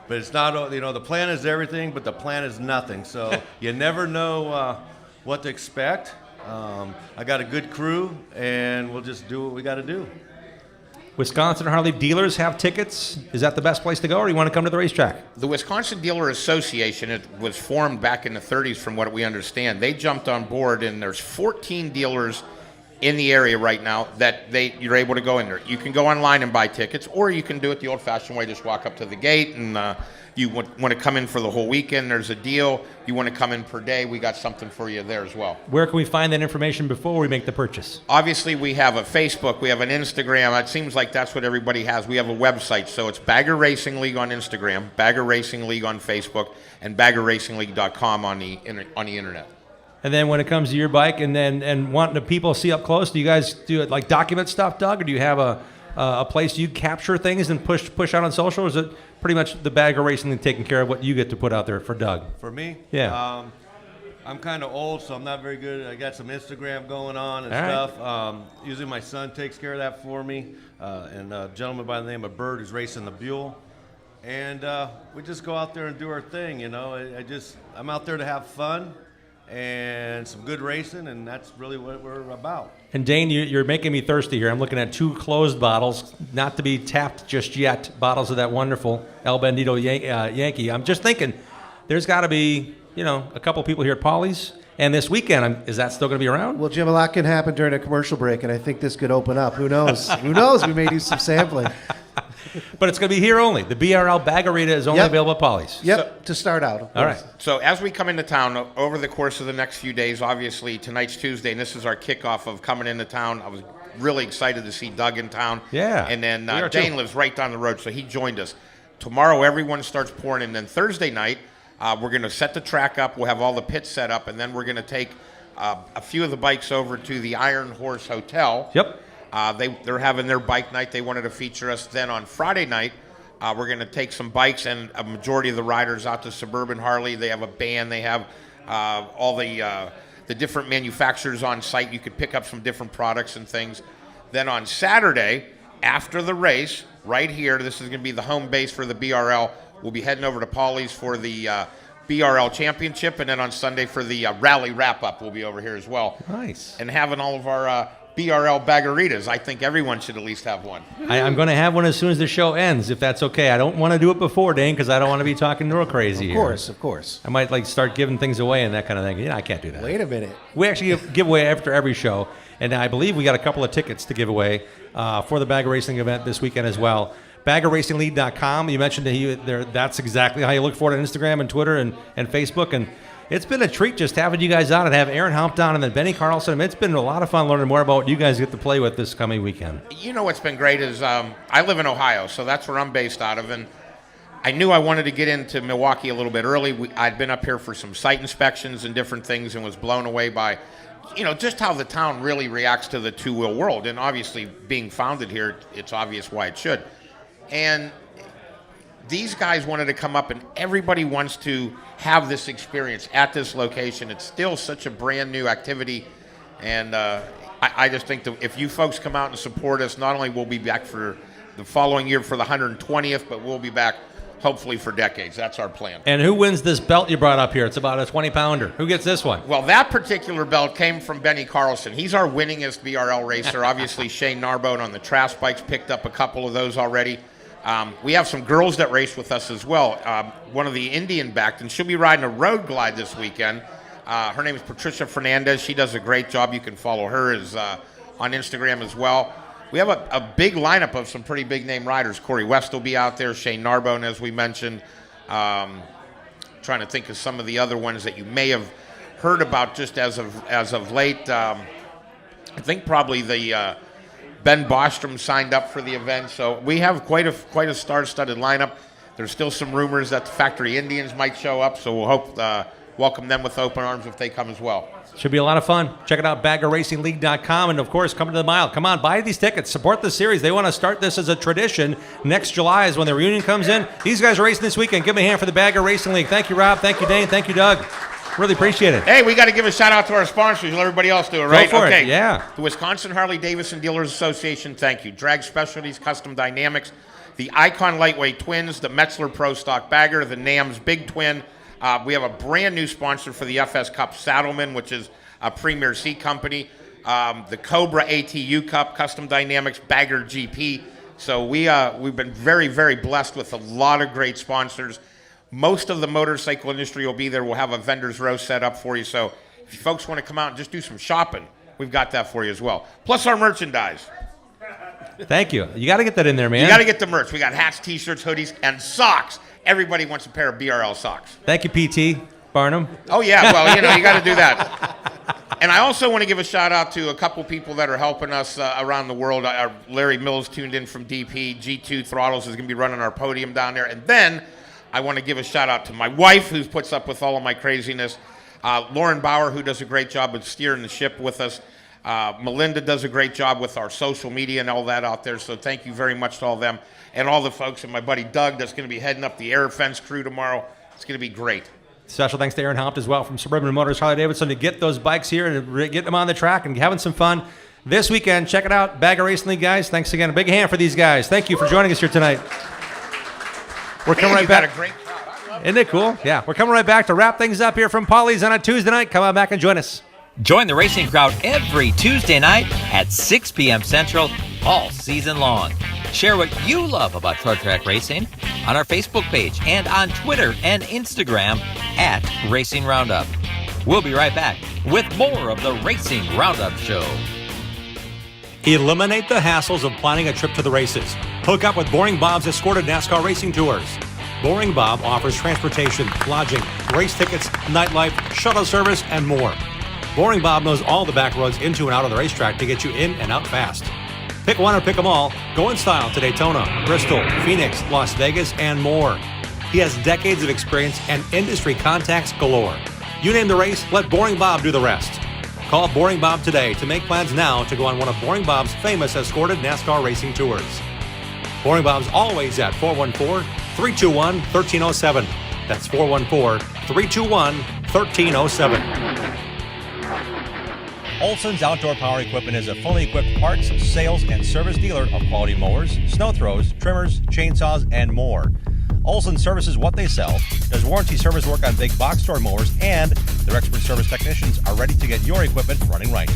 but it's not, the plan is everything, but the plan is nothing. So you never know what to expect. I got a good crew, and we'll just do what we got to do. Wisconsin Harley dealers have tickets. Is that the best place to go, or do you want to come to the racetrack? The Wisconsin Dealer Association, it was formed back in the 30s from what we understand. They jumped on board, and there's 14 dealers in the area right now that you're able to go in there. You can go online and buy tickets, or you can do it the old-fashioned way, just walk up to the gate, and you want to come in for the whole weekend, there's a deal. You want to come in per day, we got something for you there as well. Where can we find that information before we make the purchase? Obviously, we have a Facebook, we have an Instagram. It seems like that's what everybody has. We have a website, so it's Bagger Racing League on Instagram, Bagger Racing League on Facebook, and BaggerRacingLeague.com on the internet. And then when it comes to your bike and wanting the people to see up close, do you guys do it like document stuff, Doug, or do you have a place you capture things and push out on social, or is it pretty much the Bagger Racing League taking care of what you get to put out there for Doug? For me? Yeah. I'm kind of old, so I'm not very good. I got some Instagram going on and All right. stuff. Usually my son takes care of that for me, and a gentleman by the name of Bird who's racing the Buell. And we just go out there and do our thing, you know. I'm out there to have fun and some good racing, and that's really what we're about. And Dane, you're making me thirsty here. I'm looking at 2 closed bottles, not to be tapped just yet, bottles of that wonderful El Bandito Yankee. I'm just thinking, there's got to be, a couple people here at Polly's. And this weekend, is that still going to be around? Well, Jim, a lot can happen during a commercial break, and I think this could open up. Who knows? Who knows? We may do some sampling. But it's going to be here only. The BRL Bagarita is only available at Polly's. Yep, to start out. All right. So as we come into town over the course of the next few days, obviously tonight's Tuesday, and this is our kickoff of coming into town. I was really excited to see Doug in town. Yeah. And then We are Dane too. lives right down the road, so he joined us. Tomorrow, everyone starts pouring in. Then Thursday night, we're going to set the track up. We'll have all the pits set up, and then we're going to take a few of the bikes over to the Iron Horse Hotel. Yep. They're having their bike night. They wanted to feature us. Then on Friday night, we're going to take some bikes and a majority of the riders out to Suburban Harley. They have a band. They have all the different manufacturers on site. You could pick up some different products and things. Then on Saturday, after the race, right here, this is going to be the home base for the BRL. We'll be heading over to Polly's for the BRL Championship, and then on Sunday for the rally wrap-up, we'll be over here as well. Nice. And having all of our BRL Bagaritas. I think everyone should at least have one. I'm going to have one as soon as the show ends, if that's okay. I don't want to do it before, Dane, because I don't want to be talking real crazy here. Of course. I might start giving things away and that kind of thing. Yeah, I can't do that. Wait a minute. We actually give away after every show, and I believe we got a couple of tickets to give away for the Bag of Racing event this weekend as well. BagOfRacingLead.com. You mentioned that's exactly how you look for it on Instagram and Twitter and Facebook. And it's been a treat just having you guys out and have Aaron Humpt on and then Benny Carlson. It's been a lot of fun learning more about what you guys get to play with this coming weekend. You know what's been great is I live in Ohio, so that's where I'm based out of. And I knew I wanted to get into Milwaukee a little bit early. I'd been up here for some site inspections and different things and was blown away by, just how the town really reacts to the two-wheel world. And obviously, being founded here, it's obvious why it should. And these guys wanted to come up, and everybody wants to have this experience at this location. It's still such a brand new activity, and I just think that if you folks come out and support us, not only will we be back for the following year for the 120th, but we'll be back hopefully for decades. That's our plan. And who wins this belt you brought up here? It's about a 20-pounder. Who gets this one? Well, that particular belt came from Benny Carlson. He's our winningest BRL racer. Obviously, Shane Narbone on the Trash bikes picked up a couple of those already. We have some girls that race with us as well. One of the Indian-backed, and she'll be riding a road glide this weekend. Her name is Patricia Fernandez. She does a great job. You can follow her on Instagram as well. We have a big lineup of some pretty big-name riders. Corey West will be out there. Shane Narbone, as we mentioned. Trying to think of some of the other ones that you may have heard about just as of late. I think probably the Ben Bostrom signed up for the event, so we have quite a star-studded lineup. There's still some rumors that the Factory Indians might show up, so we'll hope welcome them with open arms if they come as well. Should be a lot of fun. Check it out, BagOfRacingLeague.com, and of course, come to the mile. Come on, buy these tickets. Support the series. They want to start this as a tradition. Next July is when the reunion comes in. These guys are racing this weekend. Give me a hand for the Bag of Racing League. Thank you, Rob. Thank you, Dane. Thank you, Doug. Really appreciate it. Hey, we got to give a shout out to our sponsors. Let everybody else do it, right? Go for okay. it. Yeah. The Wisconsin Harley Davidson Dealers Association, thank you. Drag Specialties, Custom Dynamics, the Icon Lightweight Twins, the Metzler Pro Stock Bagger, the NAMS Big Twin. We have a brand new sponsor for the FS Cup, Saddleman, which is a Premier Seat company. The Cobra ATU Cup, Custom Dynamics, Bagger GP. So we've been very, very blessed with a lot of great sponsors. Most of the motorcycle industry will be there. We'll have a vendor's row set up for you. So if you folks want to come out and just do some shopping, we've got that for you as well. Plus our merchandise. Thank you. You got to get that in there, man. You got to get the merch. We got hats, T-shirts, hoodies, and socks. Everybody wants a pair of BRL socks. Thank you, PT Barnum. Oh, yeah. Well, you got to do that. And I also want to give a shout-out to a couple people that are helping us around the world. Larry Mills tuned in from DP. G2 Throttles is going to be running our podium down there. And then I want to give a shout-out to my wife, who puts up with all of my craziness. Lauren Bauer, who does a great job of steering the ship with us. Melinda does a great job with our social media and all that out there. So thank you very much to all of them. And all the folks, and my buddy Doug that's going to be heading up the Air Fence crew tomorrow. It's going to be great. Special thanks to Aaron Haupt as well from Suburban Motors Harley-Davidson to get those bikes here and get them on the track and having some fun this weekend. Check it out. Bagger Racing League guys. Thanks again. A big hand for these guys. Thank you for joining us here tonight. We're coming right back. Got a great crowd. Isn't it cool? Yeah. We're coming right back to wrap things up here from Polly's on a Tuesday night. Come on back and join us. Join the racing crowd every Tuesday night at 6 p.m. Central all season long. Share what you love about short track racing on our Facebook page and on Twitter and Instagram at Racing Roundup. We'll be right back with more of the Racing Roundup Show. Eliminate the hassles of planning a trip to the races. Hook up with Boring Bob's escorted NASCAR racing tours. Boring Bob offers transportation, lodging, race tickets, nightlife, shuttle service, and more. Boring Bob knows all the back roads into and out of the racetrack to get you in and out fast. Pick one or pick them all. Go in style to Daytona, Bristol, Phoenix, Las Vegas, and more. He has decades of experience and industry contacts galore. You name the race, let Boring Bob do the rest. Call Boring Bob today to make plans now to go on one of Boring Bob's famous escorted NASCAR racing tours. Boring Bob's always at 414-321-1307. That's 414-321-1307. Olson's Outdoor Power Equipment is a fully equipped parts, sales, and service dealer of quality mowers, snow throws, trimmers, chainsaws, and more. Olson services what they sell, does warranty service work on big box store mowers, and their expert service technicians are ready to get your equipment running right.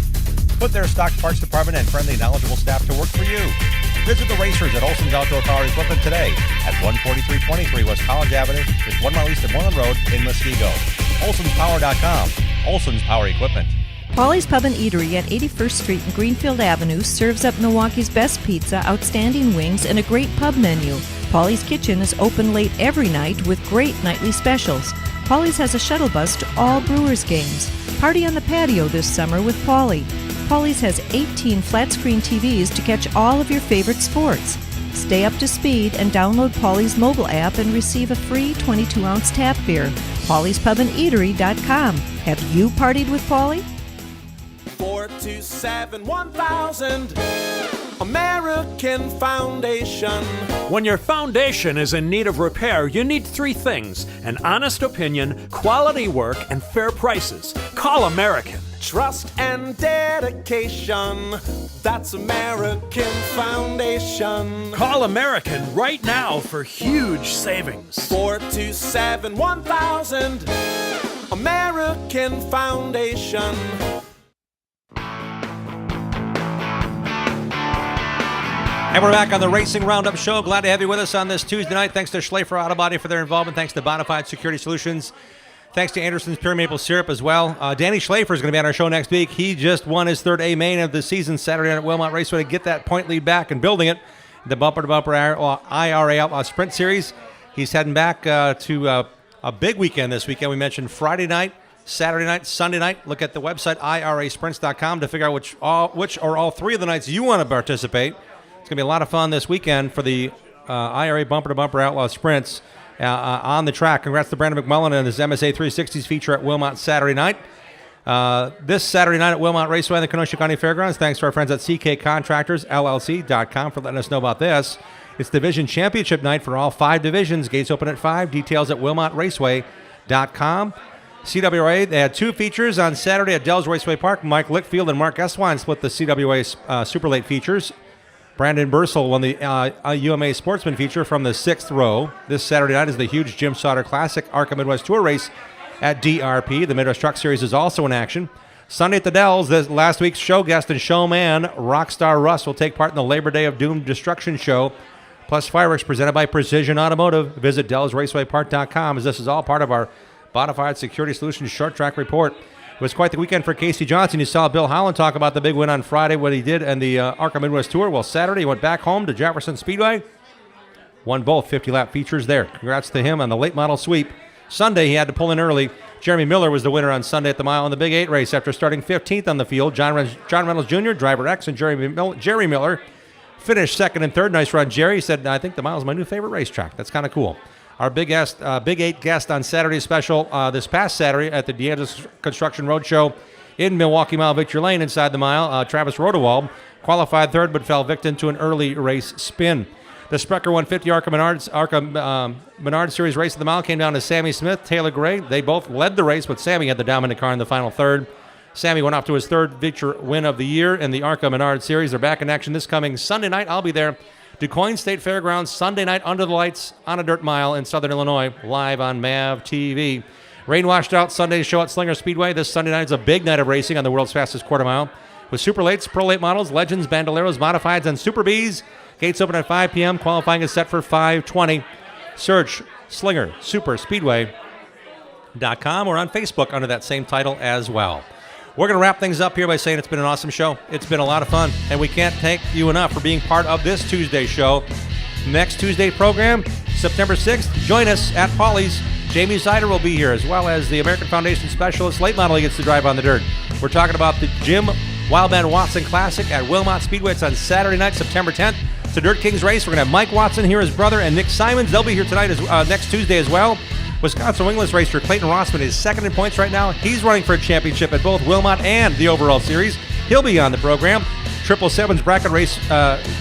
Put their stock parts department and friendly, knowledgeable staff to work for you. Visit the racers at Olson's Outdoor Power Equipment today at 14323 West College Avenue, just 1 mile east of Moreland Road in Muskego. Olson'sPower.com. Olson's Power Equipment. Polly's Pub and Eatery at 81st Street and Greenfield Avenue serves up Milwaukee's best pizza, outstanding wings, and a great pub menu. Polly's Kitchen is open late every night with great nightly specials. Polly's has a shuttle bus to all Brewers games. Party on the patio this summer with Polly. Polly's has 18 flat-screen TVs to catch all of your favorite sports. Stay up to speed and download Polly's mobile app and receive a free 22-ounce tap beer. Polly'sPubandEatery.com. Have you partied with Polly? 427-1000 American Foundation. When your foundation is in need of repair, you need three things: an honest opinion, quality work, and fair prices. Call American. Trust and dedication. That's American Foundation. Call American right now for huge savings. 427-1000 American Foundation. And we're back on the Racing Roundup Show. Glad to have you with us on this Tuesday night. Thanks to Schlafer Auto Body for their involvement. Thanks to Bonafide Security Solutions. Thanks to Anderson's Pure Maple Syrup as well. Danny Schlafer is going to be on our show next week. He just won his third A main of the season Saturday night at Wilmot Raceway to get that point lead back and building it. The bumper-to-bumper IRA Outlaw Sprint Series. He's heading back to a big weekend this weekend. We mentioned Friday night, Saturday night, Sunday night. Look at the website, irasprints.com, to figure out which or all three of the nights you want to participate. It's going to be a lot of fun this weekend for the IRA Bumper-to-Bumper Outlaw Sprints on the track. Congrats to Brandon McMullen and his MSA 360s feature at Wilmot Saturday night. This Saturday night at Wilmot Raceway in the Kenosha County Fairgrounds. Thanks to our friends at CKContractorsLLC.com for letting us know about this. It's Division Championship night for all 5 divisions. Gates open at 5. Details at WilmotRaceway.com. CWA, they had 2 features on Saturday at Dells Raceway Park. Mike Lickfield and Mark Estwine split the CWA Super Late features. Brandon Bursell won the UMA Sportsman feature from the 6th row. This Saturday night is the huge Jim Sauter Classic ARCA Midwest Tour race at DRP. The Midwest Truck Series is also in action. Sunday at the Dells, last week's show guest and showman, Rockstar Russ, will take part in the Labor Day of Doom Destruction show, plus fireworks presented by Precision Automotive. Visit DellsRacewayPark.com, as this is all part of our Bonafide Security Solutions Short Track Report. It was quite the weekend for Casey Johnson. You saw Bill Holland talk about the big win on Friday, what he did in the ARCA Midwest Tour. Well, Saturday he went back home to Jefferson Speedway, won both 50-lap features there. Congrats to him on the late model sweep. Sunday he had to pull in early. Jeremy Miller was the winner on Sunday at the mile in the Big 8 race after starting 15th on the field. John Reynolds Jr., Driver X, and Jerry Miller finished second and third. Nice run, Jerry. He said, I think the mile is my new favorite racetrack. That's kind of cool. Our Big 8 guest on Saturday special this past Saturday at the DeAngelis Construction Roadshow in Milwaukee Mile Victory Lane inside the mile, Travis Rodewald qualified third but fell victim to an early race spin. The Sprecher 150 ARCA Menard Series race of the mile came down to Sammy Smith, Taylor Gray. They both led the race, but Sammy had the dominant car in the final third. Sammy went off to his third victory win of the year in the ARCA Menard Series. They're back in action this coming Sunday night. I'll be there. DuQuoin State Fairgrounds, Sunday night under the lights on a dirt mile in Southern Illinois, live on MAV TV. Rain washed out Sunday's show at Slinger Speedway. This Sunday night is a big night of racing on the world's fastest quarter mile. With Super Lates, Pro Late models, Legends, Bandoleros, Modifieds, and Super Bs. Gates open at 5 p.m. Qualifying is set for 5:20. Search Slinger Super Speedway.com or on Facebook under that same title as well. We're going to wrap things up here by saying it's been an awesome show. It's been a lot of fun, and we can't thank you enough for being part of this Tuesday show. Next Tuesday program, September 6th, join us at Paulie's. Jamie Sider will be here, as well as the American Foundation Specialist late model he gets to drive on the dirt. We're talking about the Jim Wildman Watson Classic at Wilmot Speedway. It's on Saturday night, September 10th. It's a Dirt Kings race. We're going to have Mike Watson here, his brother, and Nick Simons. They'll be here tonight, next Tuesday as well. Wisconsin wingless racer Clayton Rossman is second in points right now. He's running for a championship at both Wilmot and the overall series. He'll be on the program. 777's bracket race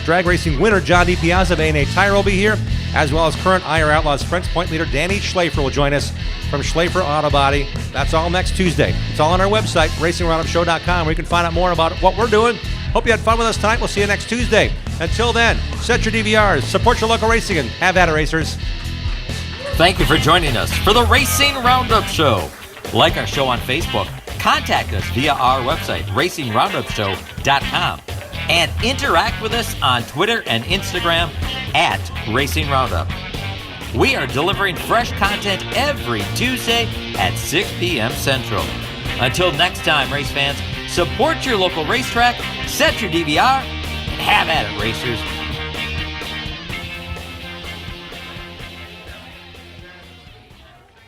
drag racing winner John DiPiazza of A&A Tire will be here, as well as current IR Outlaws Sprints point leader Danny Schlafer will join us from Schlafer Auto Body. That's all next Tuesday. It's all on our website, racingroundupshow.com, where you can find out more about what we're doing. Hope you had fun with us tonight. We'll see you next Tuesday. Until then, set your DVRs, support your local racing, and have at it, racers. Thank you for joining us for the Racing Roundup Show. Like our show on Facebook, contact us via our website, racingroundupshow.com, and interact with us on Twitter and Instagram at Racing Roundup. We are delivering fresh content every Tuesday at 6 p.m. Central. Until next time, race fans, support your local racetrack, set your DVR, and have at it, racers.